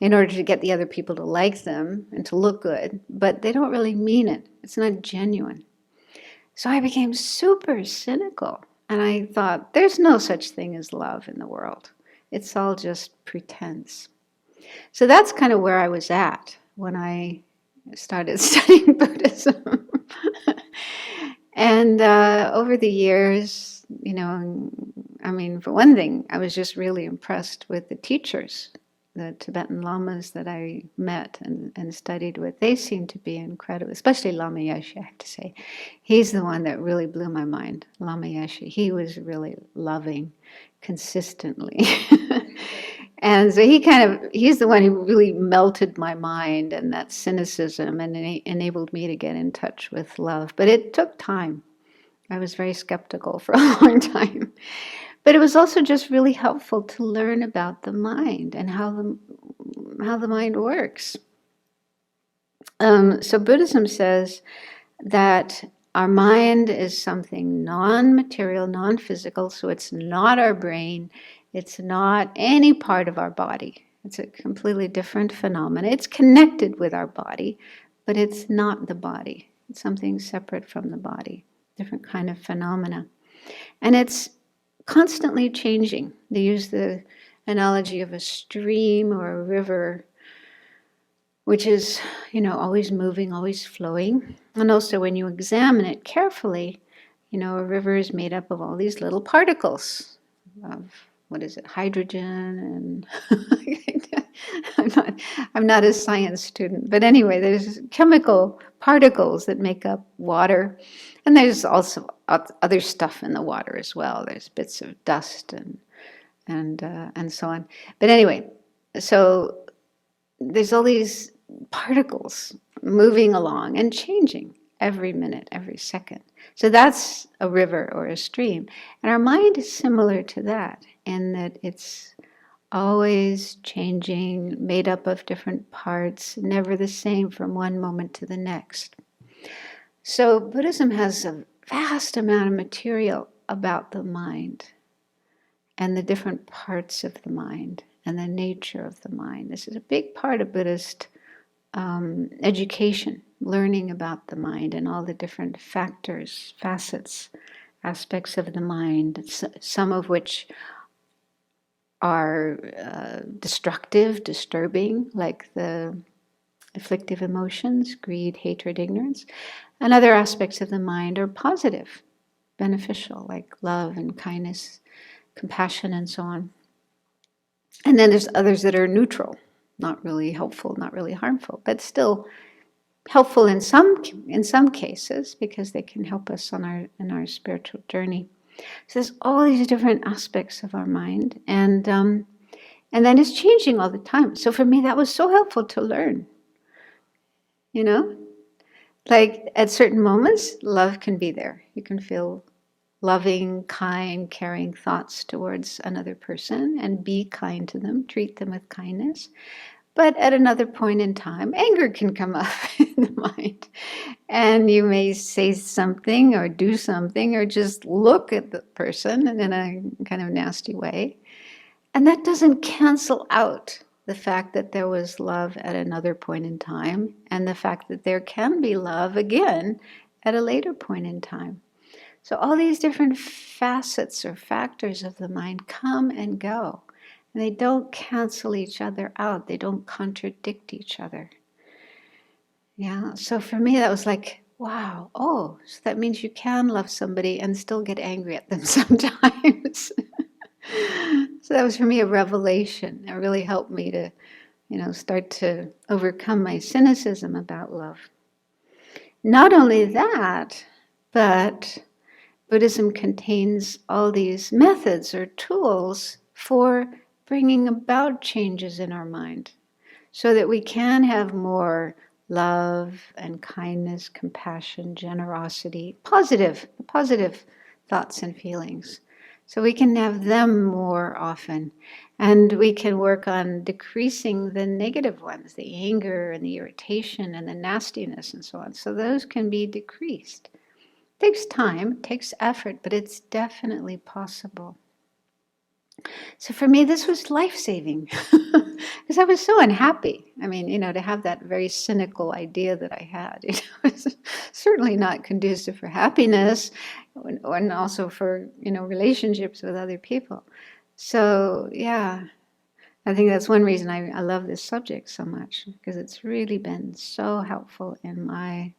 in order to get the other people to like them and to look good, but they don't really mean it. It's not genuine. So I became super cynical, and I thought, there's no such thing as love in the world. It's all just pretense. So that's kind of where I was at when I started studying Buddhism. And over the years, for one thing, I was just really impressed with the teachers, the Tibetan lamas that I met and studied with. They seemed to be incredible, especially Lama Yeshe, I have to say. He's the one that really blew my mind, Lama Yeshe. He was really loving consistently. And so he's the one who really melted my mind and that cynicism and enabled me to get in touch with love. But it took time. I was very skeptical for a long time. But it was also just really helpful to learn about the mind and how how the mind works. So Buddhism says that our mind is something non-material, non-physical, so it's not our brain, it's not any part of our body. It's a completely different phenomenon. It's connected with our body, but it's not the body. It's something separate from the body, different kind of phenomena. And it's constantly changing. They use the analogy of a stream or a river, which is, always moving, always flowing. And also when you examine it carefully, a river is made up of all these little particles of, hydrogen and I'm not a science student, but anyway, there's chemical particles that make up water. And there's also other stuff in the water as well. There's bits of dust and so on. But anyway, so there's all these particles moving along and changing every minute, every second. So that's a river or a stream. And our mind is similar to that in that it's always changing, made up of different parts, never the same from one moment to the next. So Buddhism has a vast amount of material about the mind and the different parts of the mind and the nature of the mind. This is a big part of Buddhist education, learning about the mind and all the different factors, facets, aspects of the mind, some of which are destructive, disturbing, like the afflictive emotions, greed, hatred, ignorance. And other aspects of the mind are positive, beneficial, like love and kindness, compassion, and so on. And then there's others that are neutral, not really helpful, not really harmful, but still helpful in some cases because they can help us in our spiritual journey. So there's all these different aspects of our mind, and then it's changing all the time. So for me, that was so helpful to learn. Like at certain moments, love can be there. You can feel loving, kind, caring thoughts towards another person and be kind to them, treat them with kindness. But at another point in time, anger can come up in the mind. And you may say something or do something or just look at the person in a kind of nasty way. And that doesn't cancel out the fact that there was love at another point in time and the fact that there can be love again at a later point in time. So all these different facets or factors of the mind come and go. And they don't cancel each other out. They don't contradict each other. Yeah, so for me that was like, wow, so that means you can love somebody and still get angry at them sometimes. So that was for me a revelation. It really helped me to, start to overcome my cynicism about love. Not only that, but Buddhism contains all these methods or tools for bringing about changes in our mind so that we can have more love and kindness, compassion, generosity, positive thoughts and feelings. So we can have them more often. And we can work on decreasing the negative ones, the anger and the irritation and the nastiness and so on. So those can be decreased. It takes time, it takes effort, but it's definitely possible. So for me, this was life-saving because I was so unhappy. I mean, to have that very cynical idea that I had, was certainly not conducive for happiness and also for, relationships with other people. So, yeah, I think that's one reason I love this subject so much because it's really been so helpful in my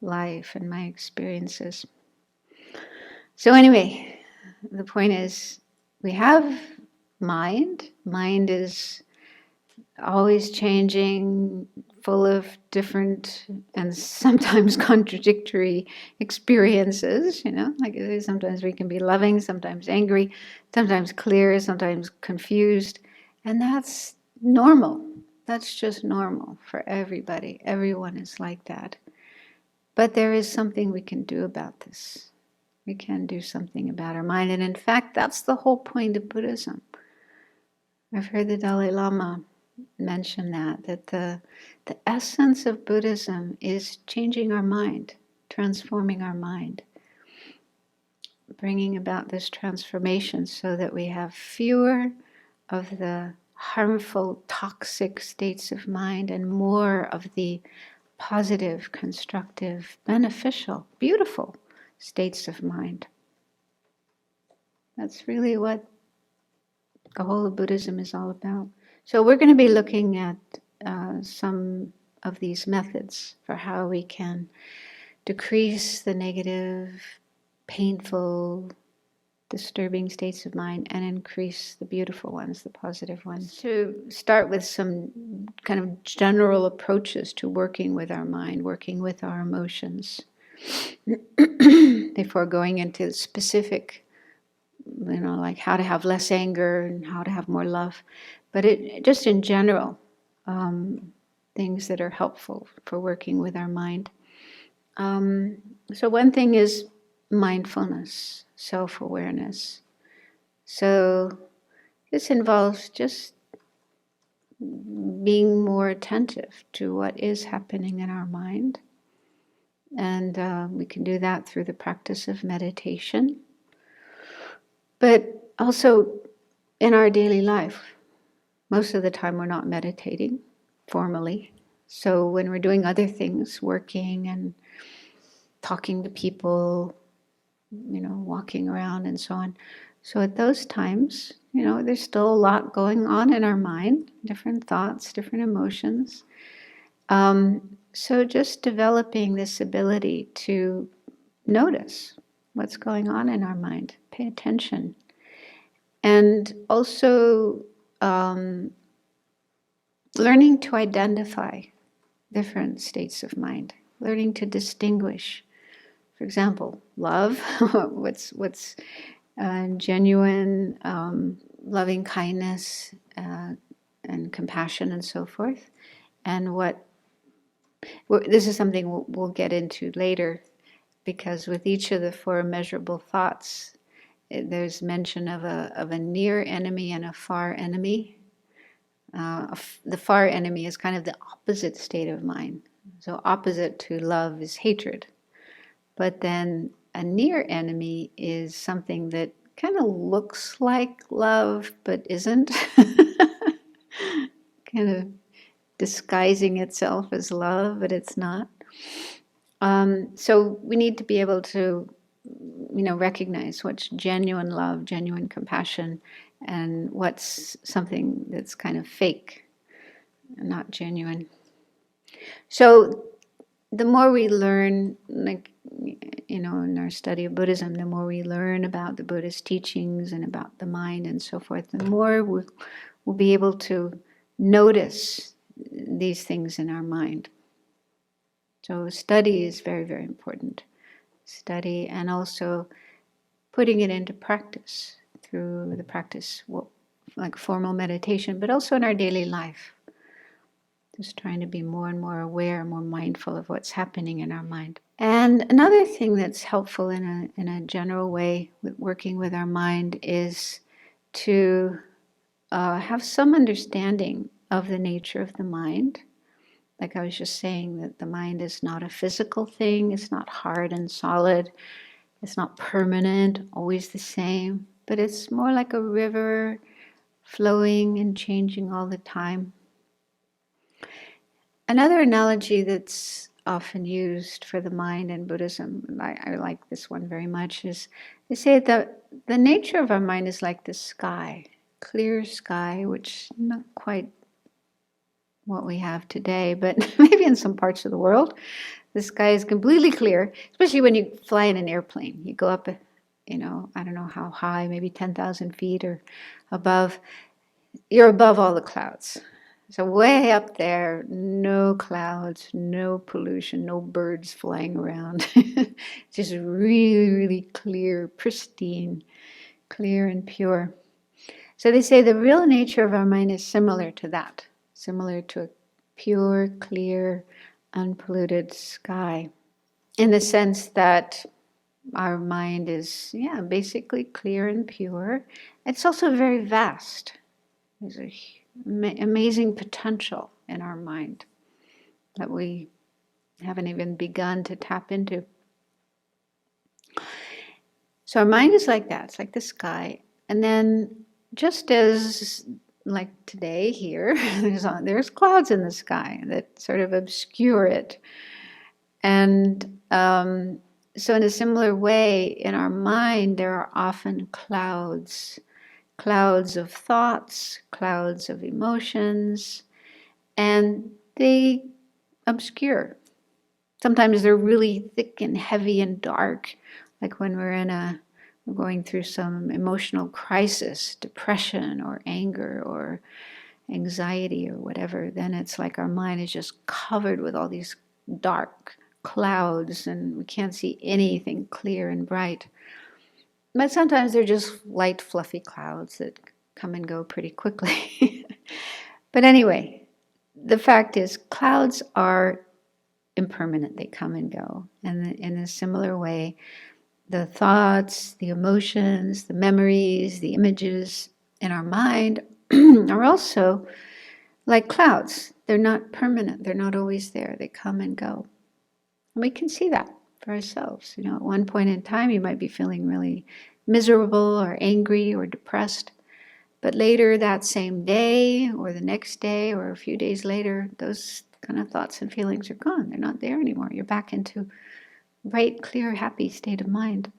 life and my experiences. So anyway, the point is, we have mind. Mind is always changing, full of different and sometimes contradictory experiences, like sometimes we can be loving, sometimes angry, sometimes clear, sometimes confused. And that's normal. That's just normal for everybody. Everyone is like that. But there is something we can do about this. We can do something about our mind. And in fact, that's the whole point of Buddhism. I've heard the Dalai Lama mention that the essence of Buddhism is changing our mind, transforming our mind, bringing about this transformation so that we have fewer of the harmful, toxic states of mind and more of the positive, constructive, beneficial, beautiful states of mind. That's really what the whole of Buddhism is all about. So we're going to be looking at some of these methods for how we can decrease the negative, painful, disturbing states of mind and increase the beautiful ones, the positive ones. To start with some kind of general approaches to working with our mind, working with our emotions, before going into specific, like how to have less anger and how to have more love. But it just in general, things that are helpful for working with our mind. So one thing is mindfulness, self-awareness. So this involves just being more attentive to what is happening in our mind. And we can do that through the practice of meditation. But also in our daily life, most of the time we're not meditating formally. So when we're doing other things, working and talking to people, walking around and so on. So at those times, there's still a lot going on in our mind, different thoughts, different emotions. So just developing this ability to notice what's going on in our mind, pay attention. And also learning to identify different states of mind, learning to distinguish. For example, love, what's genuine, loving kindness and compassion and so forth. And this is something we'll get into later, because with each of the four immeasurable thoughts, there's mention of a near enemy and a far enemy. The far enemy is kind of the opposite state of mind. So opposite to love is hatred. But then a near enemy is something that kind of looks like love, but isn't. Kind of disguising itself as love, but it's not. So we need to be able to, recognize what's genuine love, genuine compassion, and what's something that's kind of fake, not genuine. So the more we learn, in our study of Buddhism, the more we learn about the Buddhist teachings and about the mind and so forth, the more we'll be able to notice these things in our mind. So study is very, very important. Study and also putting it into practice through the practice, like formal meditation, but also in our daily life. Just trying to be more and more aware, more mindful of what's happening in our mind. And another thing that's helpful in a general way with working with our mind is to have some understanding of the nature of the mind. Like I was just saying, that the mind is not a physical thing, it's not hard and solid, it's not permanent, always the same, but it's more like a river flowing and changing all the time. Another analogy that's often used for the mind in Buddhism, I like this one very much, is they say that the nature of our mind is like the sky, clear sky, which not quite what we have today, but maybe in some parts of the world, the sky is completely clear, especially when you fly in an airplane. You go up, I don't know how high, maybe 10,000 feet or above. You're above all the clouds. So way up there, no clouds, no pollution, no birds flying around. Just really, really clear, pristine, clear and pure. So they say the real nature of our mind is similar to that, similar to a pure, clear, unpolluted sky, in the sense that our mind is, basically clear and pure. It's also very vast. There's amazing potential in our mind that we haven't even begun to tap into. So our mind is like that. It's like the sky. And then just as like today here, there's clouds in the sky that sort of obscure it. And so in a similar way, in our mind, there are often clouds of thoughts, clouds of emotions, and they obscure. Sometimes they're really thick and heavy and dark, like when we're going through some emotional crisis, depression or anger or anxiety or whatever. Then it's like our mind is just covered with all these dark clouds and we can't see anything clear and bright. But sometimes they're just light, fluffy clouds that come and go pretty quickly. But anyway, the fact is, clouds are impermanent. They come and go. And in a similar way, the thoughts, the emotions, the memories, the images in our mind are also like clouds. They're not permanent. They're not always there. They come and go. And we can see that for ourselves. You know, at one point in time, you might be feeling really miserable or angry or depressed. But later that same day or the next day or a few days later, those kind of thoughts and feelings are gone. They're not there anymore. You're back into bright, clear, happy state of mind.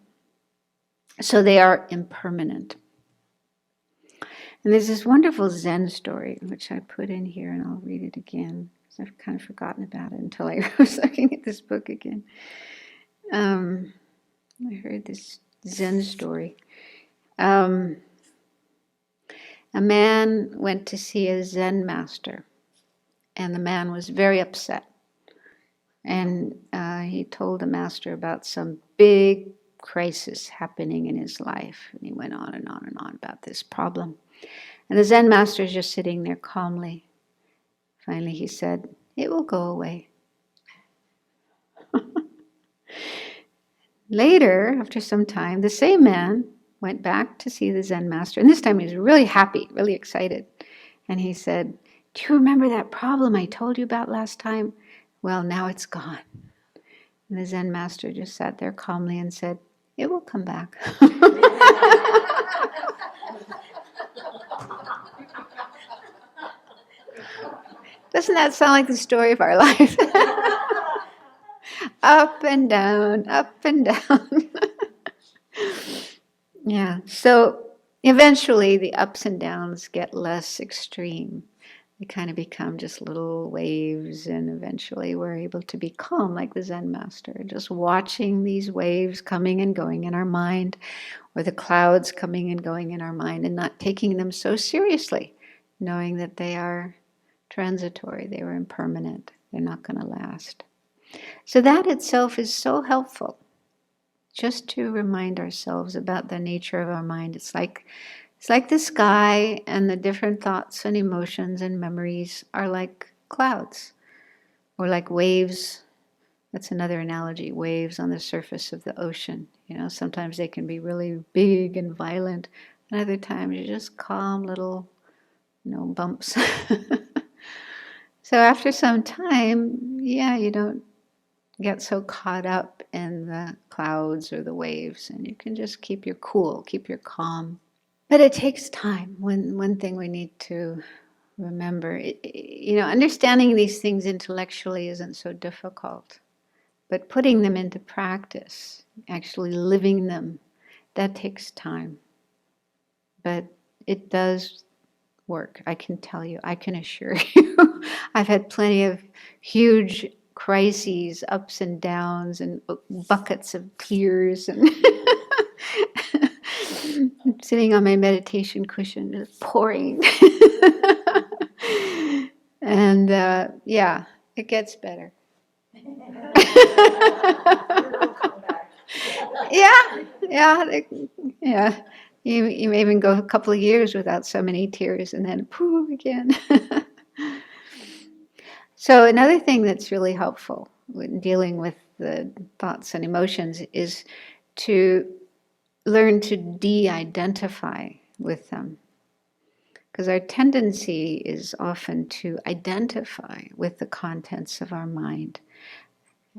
So they are impermanent. And there's this wonderful Zen story, which I put in here, and I'll read it again, because I've kind of forgotten about it until I was looking at this book again. I heard this Zen story. A man went to see a Zen master, and the man was very upset. And he told the master about some big crisis happening in his life. And he went on and on and on about this problem. And the Zen master is just sitting there calmly. Finally he said, "It will go away." Later, after some time, the same man went back to see the Zen master. And this time he was really happy, really excited. And he said, "Do you remember that problem I told you about last time? Well, now it's gone." And the Zen master just sat there calmly and said, "It will come back." Doesn't that sound like the story of our life? Up and down, up and down. Yeah, so eventually the ups and downs get less extreme. They kind of become just little waves, and eventually we're able to be calm like the Zen master, just watching these waves coming and going in our mind, or the clouds coming and going in our mind, and not taking them so seriously, knowing that they are transitory, they are impermanent, they're not going to last. So that itself is so helpful, just to remind ourselves about the nature of our mind. It's like the sky, and the different thoughts and emotions and memories are like clouds, or like waves. That's another analogy, waves on the surface of the ocean. You know, sometimes they can be really big and violent, and other times you're just calm little, bumps. So after some time, you don't get so caught up in the clouds or the waves, and you can just keep your cool, keep your calm. But it takes time. One thing we need to remember, understanding these things intellectually isn't so difficult, but putting them into practice, actually living them, that takes time. But it does work, I can tell you, I can assure you. I've had plenty of huge crises, ups and downs, and buckets of tears, and sitting on my meditation cushion, just pouring. And it gets better. Yeah. You may even go a couple of years without so many tears, and then poof again. So another thing that's really helpful when dealing with the thoughts and emotions is to learn to de-identify with them. Because our tendency is often to identify with the contents of our mind.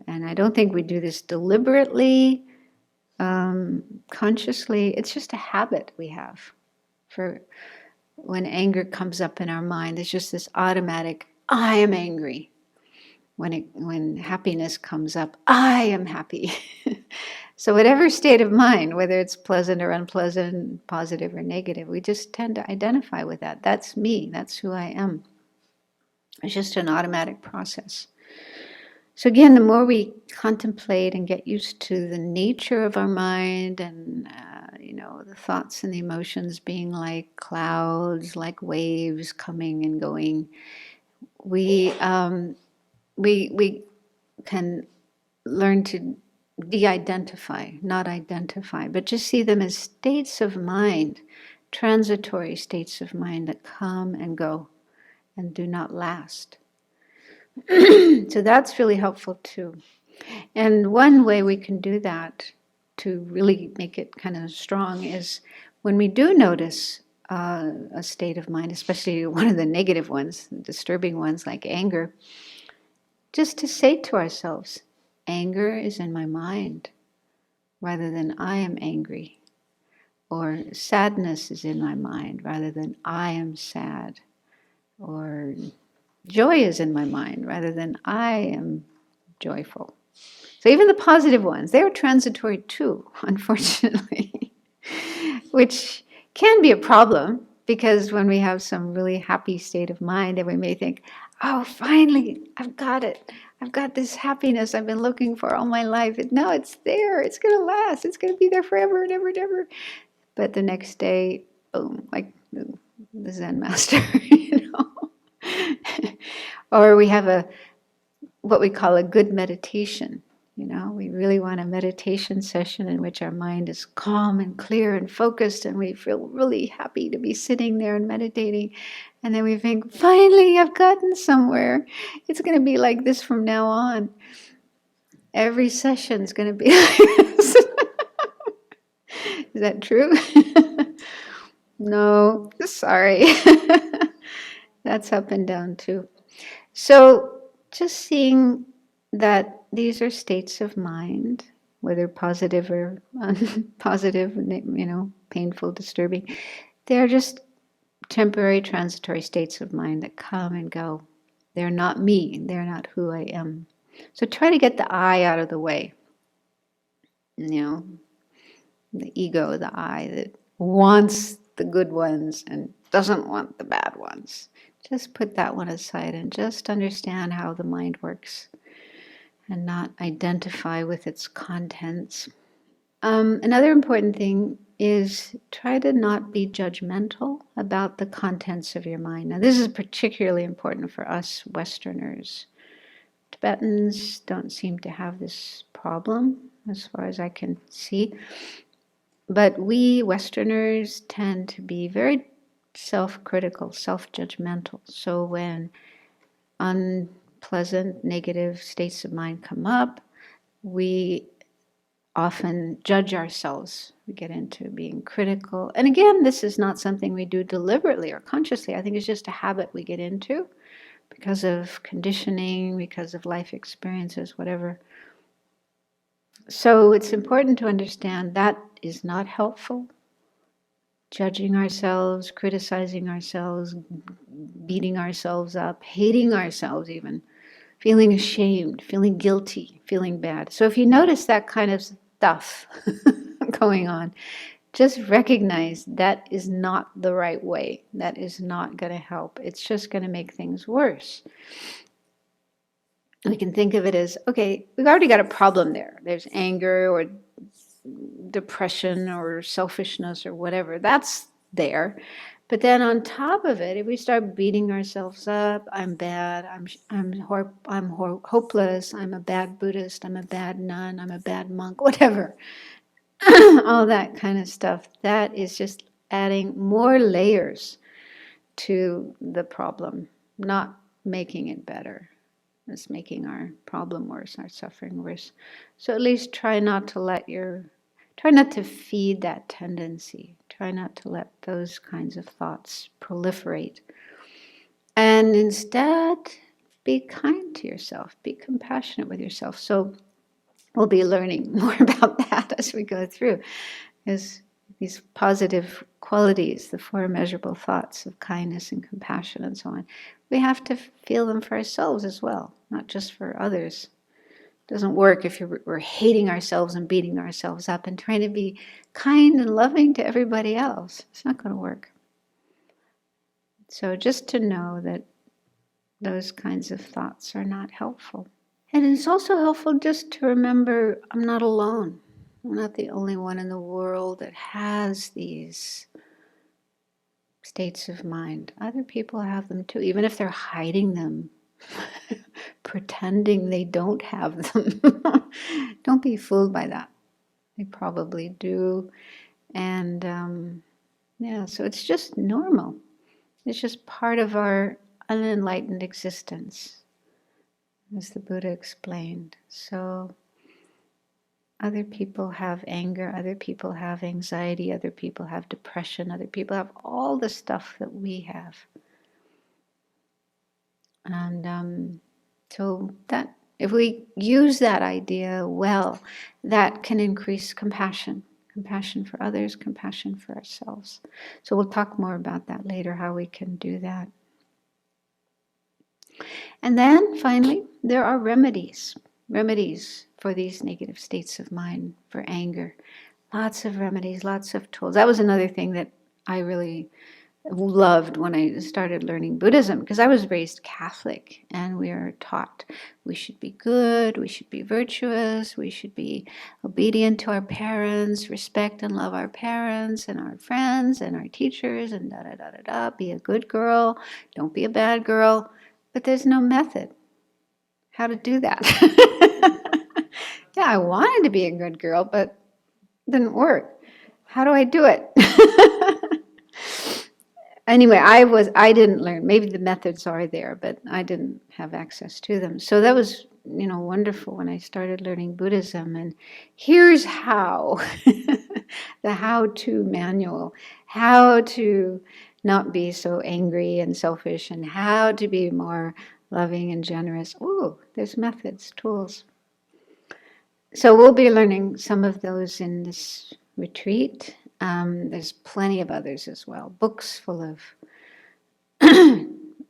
And I don't think we do this deliberately, consciously. It's just a habit we have. For when anger comes up in our mind, it's just this automatic, I am angry. When happiness comes up, I am happy. So whatever state of mind, whether it's pleasant or unpleasant, positive or negative, we just tend to identify with that. That's me. That's who I am. It's just an automatic process. So again, the more we contemplate and get used to the nature of our mind and, the thoughts and the emotions being like clouds, like waves coming and going, we can learn to de-identify, not identify, but just see them as states of mind, transitory states of mind that come and go and do not last. So that's really helpful too. And one way we can do that to really make it kind of strong is when we do notice a state of mind, especially one of the negative ones, the disturbing ones like anger, just to say to ourselves, anger is in my mind rather than I am angry. Or sadness is in my mind rather than I am sad. Or joy is in my mind rather than I am joyful. So even the positive ones, they're transitory too, unfortunately, which can be a problem because when we have some really happy state of mind, then we may think, oh, finally, I've got it. I've got this happiness I've been looking for all my life. No, it's there. It's going to last. It's going to be there forever and ever and ever. But the next day, boom, like the Zen master, Or we have what we call a good meditation. We really want a meditation session in which our mind is calm and clear and focused, and we feel really happy to be sitting there and meditating. And then we think, finally, I've gotten somewhere. It's going to be like this from now on. Every session is going to be like this. Is that true? No, sorry. That's up and down too. So just seeing that these are states of mind, whether positive or unpositive, painful, disturbing, they're just temporary, transitory states of mind that come and go. They're not me. They're not who I am. So try to get the I out of the way. The ego, the I that wants the good ones and doesn't want the bad ones. Just put that one aside and just understand how the mind works and not identify with its contents. Another important thing is try to not be judgmental about the contents of your mind. Now, this is particularly important for us Westerners. Tibetans don't seem to have this problem, as far as I can see. But we Westerners tend to be very self-critical, self-judgmental. So when unpleasant, negative states of mind come up, we often judge ourselves. We get into being critical. And again, this is not something we do deliberately or consciously. I think it's just a habit we get into because of conditioning, because of life experiences, whatever. So it's important to understand that is not helpful. Judging ourselves, criticizing ourselves, beating ourselves up, hating ourselves even, feeling ashamed, feeling guilty, feeling bad. So if you notice that kind of stuff going on, just recognize that is not the right way. That is not going to help. It's just going to make things worse. We can think of it as, okay, we've already got a problem there. There's anger or depression or selfishness or whatever. That's there. But then on top of it, if we start beating ourselves up, I'm bad, I'm hopeless, I'm a bad Buddhist, I'm a bad nun, I'm a bad monk, whatever. All that kind of stuff, that is just adding more layers to the problem, not making it better. It's making our problem worse, our suffering worse. So at least try not to feed that tendency. Try not to let those kinds of thoughts proliferate. And instead, be kind to yourself, be compassionate with yourself. So we'll be learning more about that as we go through. Is these positive qualities, the four measurable thoughts of kindness and compassion and so on, we have to feel them for ourselves as well, not just for others. It doesn't work if we're hating ourselves and beating ourselves up and trying to be kind and loving to everybody else. It's not going to work. So just to know that those kinds of thoughts are not helpful. And it's also helpful just to remember I'm not alone. I'm not the only one in the world that has these states of mind. Other people have them too, even if they're hiding them, pretending they don't have them. Don't be fooled by that. They probably do. And so it's just normal. It's just part of our unenlightened existence, as the Buddha explained. So other people have anger, other people have anxiety, other people have depression, other people have all the stuff that we have. And so that if we use that idea well, that can increase compassion for others, compassion for ourselves. So we'll talk more about that later, how we can do that. And then finally, there are remedies for these negative states of mind, for anger. Lots of remedies, lots of tools. That was another thing that I really loved when I started learning Buddhism, because I was raised Catholic and we are taught we should be good, we should be virtuous, we should be obedient to our parents, respect and love our parents and our friends and our teachers and da-da-da-da-da, be a good girl, don't be a bad girl. But there's no method how to do that. Yeah, I wanted to be a good girl, but it didn't work. How do I do it? Anyway, I didn't learn. Maybe the methods are there, but I didn't have access to them. So that was, wonderful when I started learning Buddhism. And here's how, the how-to manual, how to not be so angry and selfish, and how to be more loving and generous. Ooh, there's methods, tools. So we'll be learning some of those in this retreat. There's plenty of others as well. Books full of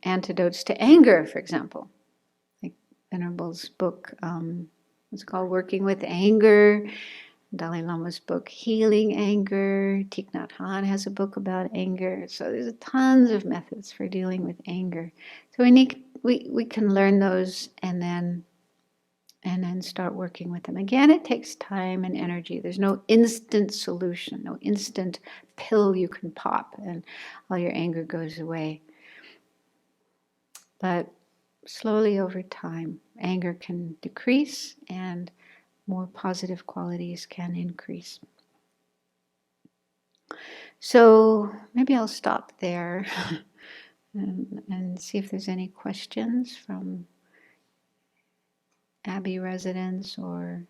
antidotes to anger, for example. Like Venerable's book, it's called Working with Anger. Dalai Lama's book, Healing Anger. Thich Nhat Hanh has a book about anger. So there's tons of methods for dealing with anger. So we can learn those and then start working with them. Again, it takes time and energy. There's no instant solution, no instant pill you can pop and all your anger goes away. But slowly over time, anger can decrease and more positive qualities can increase. So maybe I'll stop there and see if there's any questions from Abbey residents or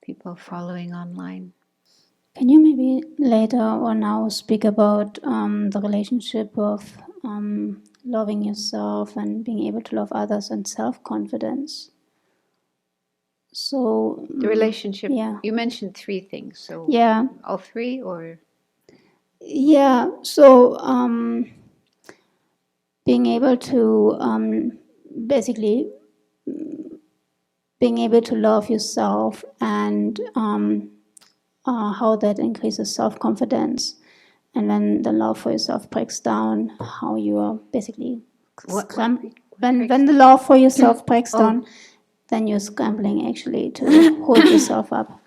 people following online. Can you maybe later or now speak about the relationship of loving yourself and being able to love others and self-confidence? So the relationship, yeah. You mentioned three things, so yeah. All three or? Yeah, so being able to basically being able to love yourself and how that increases self-confidence, and when the love for yourself breaks down, how you are basically when the love for yourself breaks down, then you're scrambling actually to hold yourself up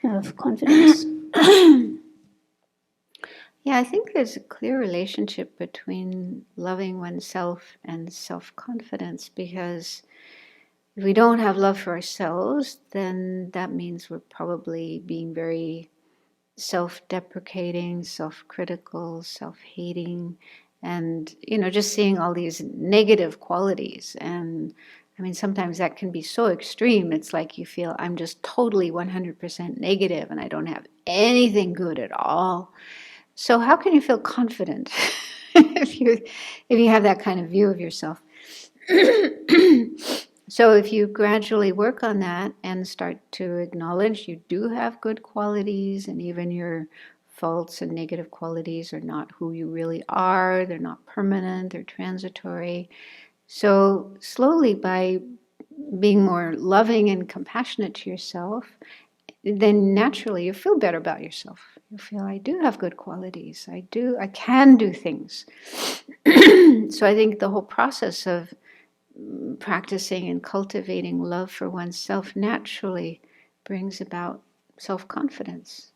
with confidence. Yeah, I think there's a clear relationship between loving oneself and self-confidence, because if we don't have love for ourselves, then that means we're probably being very self-deprecating, self-critical, self-hating, and just seeing all these negative qualities. And I mean, sometimes that can be so extreme. It's like you feel I'm just totally 100% negative and I don't have anything good at all. So how can you feel confident if you have that kind of view of yourself? So if you gradually work on that and start to acknowledge you do have good qualities, and even your faults and negative qualities are not who you really are, they're not permanent, they're transitory. So slowly, by being more loving and compassionate to yourself, then naturally you feel better about yourself. You feel, I do have good qualities. I can do things. So I think the whole process of practicing and cultivating love for oneself naturally brings about self-confidence.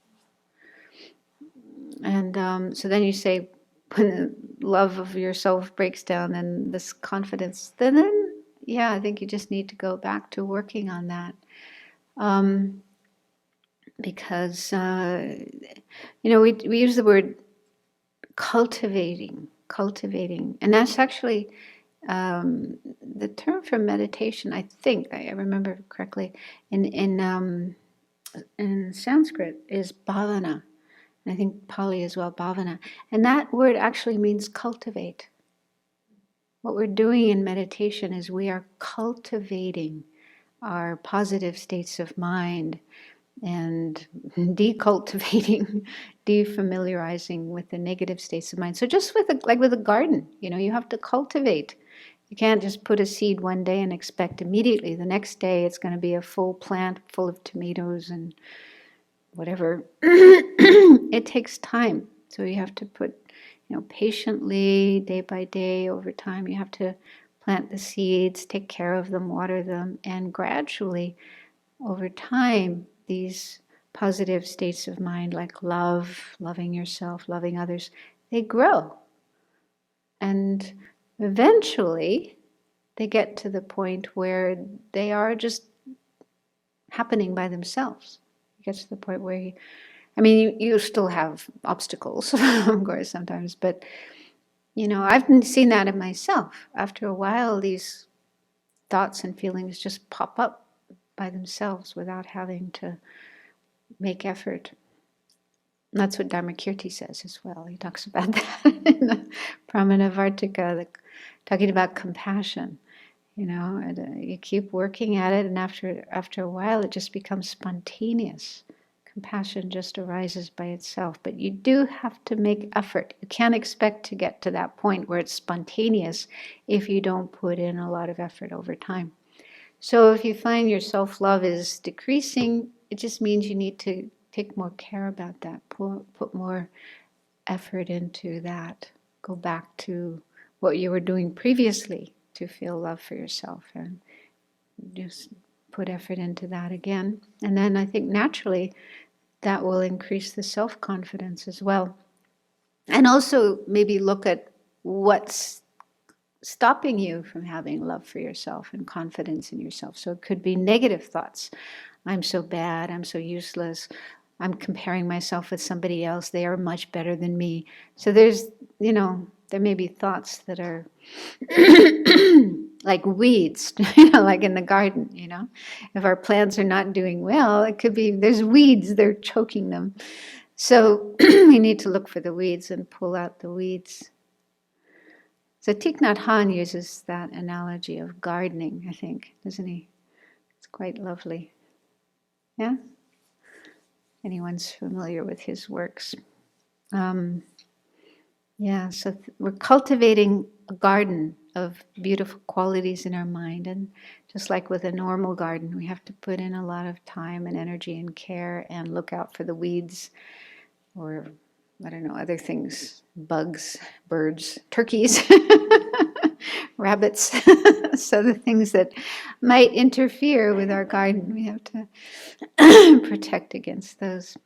And so then you say, when the love of yourself breaks down, then this confidence, then yeah, I think you just need to go back to working on that. Because, we use the word cultivating, and that's actually the term for meditation, I think, I remember correctly, in Sanskrit is bhavana. And I think Pali as well, bhavana. And that word actually means cultivate. What we're doing in meditation is we are cultivating our positive states of mind and decultivating, defamiliarizing with the negative states of mind. So just like with a garden, you have to cultivate. You can't just put a seed one day and expect immediately the next day it's going to be a full plant full of tomatoes and whatever. It takes time. So you have to put, patiently, day by day, over time, you have to plant the seeds, take care of them, water them, and gradually, over time, these positive states of mind, like love, loving yourself, loving others, they grow. And eventually, they get to the point where they are just happening by themselves. It gets to the point where you still have obstacles, of course, sometimes, but, I've seen that in myself. After a while, these thoughts and feelings just pop up by themselves without having to make effort. And that's what Dharmakirti says as well. He talks about that in the Pramanavartika, talking about compassion. You keep working at it, and after a while, it just becomes spontaneous. Compassion just arises by itself, but you do have to make effort. You can't expect to get to that point where it's spontaneous if you don't put in a lot of effort over time. So if you find your self-love is decreasing, it just means you need to take more care about that, put more effort into that. Go back to what you were doing previously to feel love for yourself, and just put effort into that again. And then I think naturally that will increase the self-confidence as well. And also maybe look at what's stopping you from having love for yourself and confidence in yourself. So it could be negative thoughts. I'm so bad, I'm so useless, I'm comparing myself with somebody else, they are much better than me. So there's, there may be thoughts that are like weeds, like in the garden, If our plants are not doing well, it could be there's weeds, they're choking them. So we need to look for the weeds and pull out the weeds. So Thich Nhat Hanh uses that analogy of gardening, I think, doesn't he? It's quite lovely. Yeah? Anyone's familiar with his works? So we're cultivating a garden of beautiful qualities in our mind. And just like with a normal garden, we have to put in a lot of time and energy and care and look out for the weeds or, other things, bugs, birds, turkeys, rabbits. So the things that might interfere with our garden, we have to protect against those.